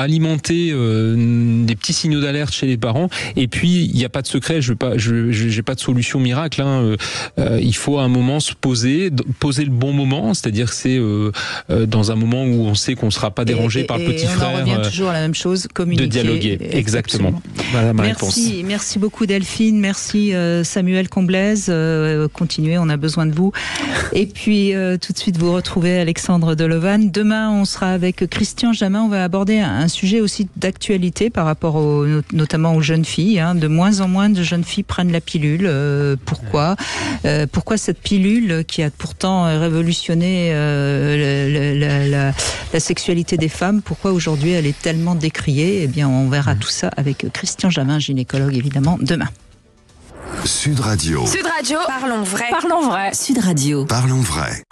alimenter des petits signaux d'alerte chez les parents. Et puis il n'y a pas de secret, j'ai pas de solution miracle. Il faut à un moment se poser le bon moment, c'est-à-dire que c'est dans un moment où on sait qu'on ne sera pas dérangé par le petit frère. On revient toujours à la même chose, communiquer. De dialoguer, exactement. Voilà ma réponse. Merci beaucoup Delphine, merci Samuel Comblaise. Continuez, on a besoin de vous. Et puis tout de suite vous retrouvez Alexandre Delovan. Demain on sera avec Christian Jamin, on va aborder un sujet aussi d'actualité par rapport notamment aux jeunes filles. De moins en moins de jeunes filles prennent la pilule. Pourquoi cette pilule qui a pourtant révolutionné la sexualité des femmes, pourquoi aujourd'hui elle est tellement décriée? Eh bien, on verra tout ça avec Christian Jamin, gynécologue évidemment, demain. Sud Radio. Sud Radio. Parlons vrai. Parlons vrai. Sud Radio. Parlons vrai.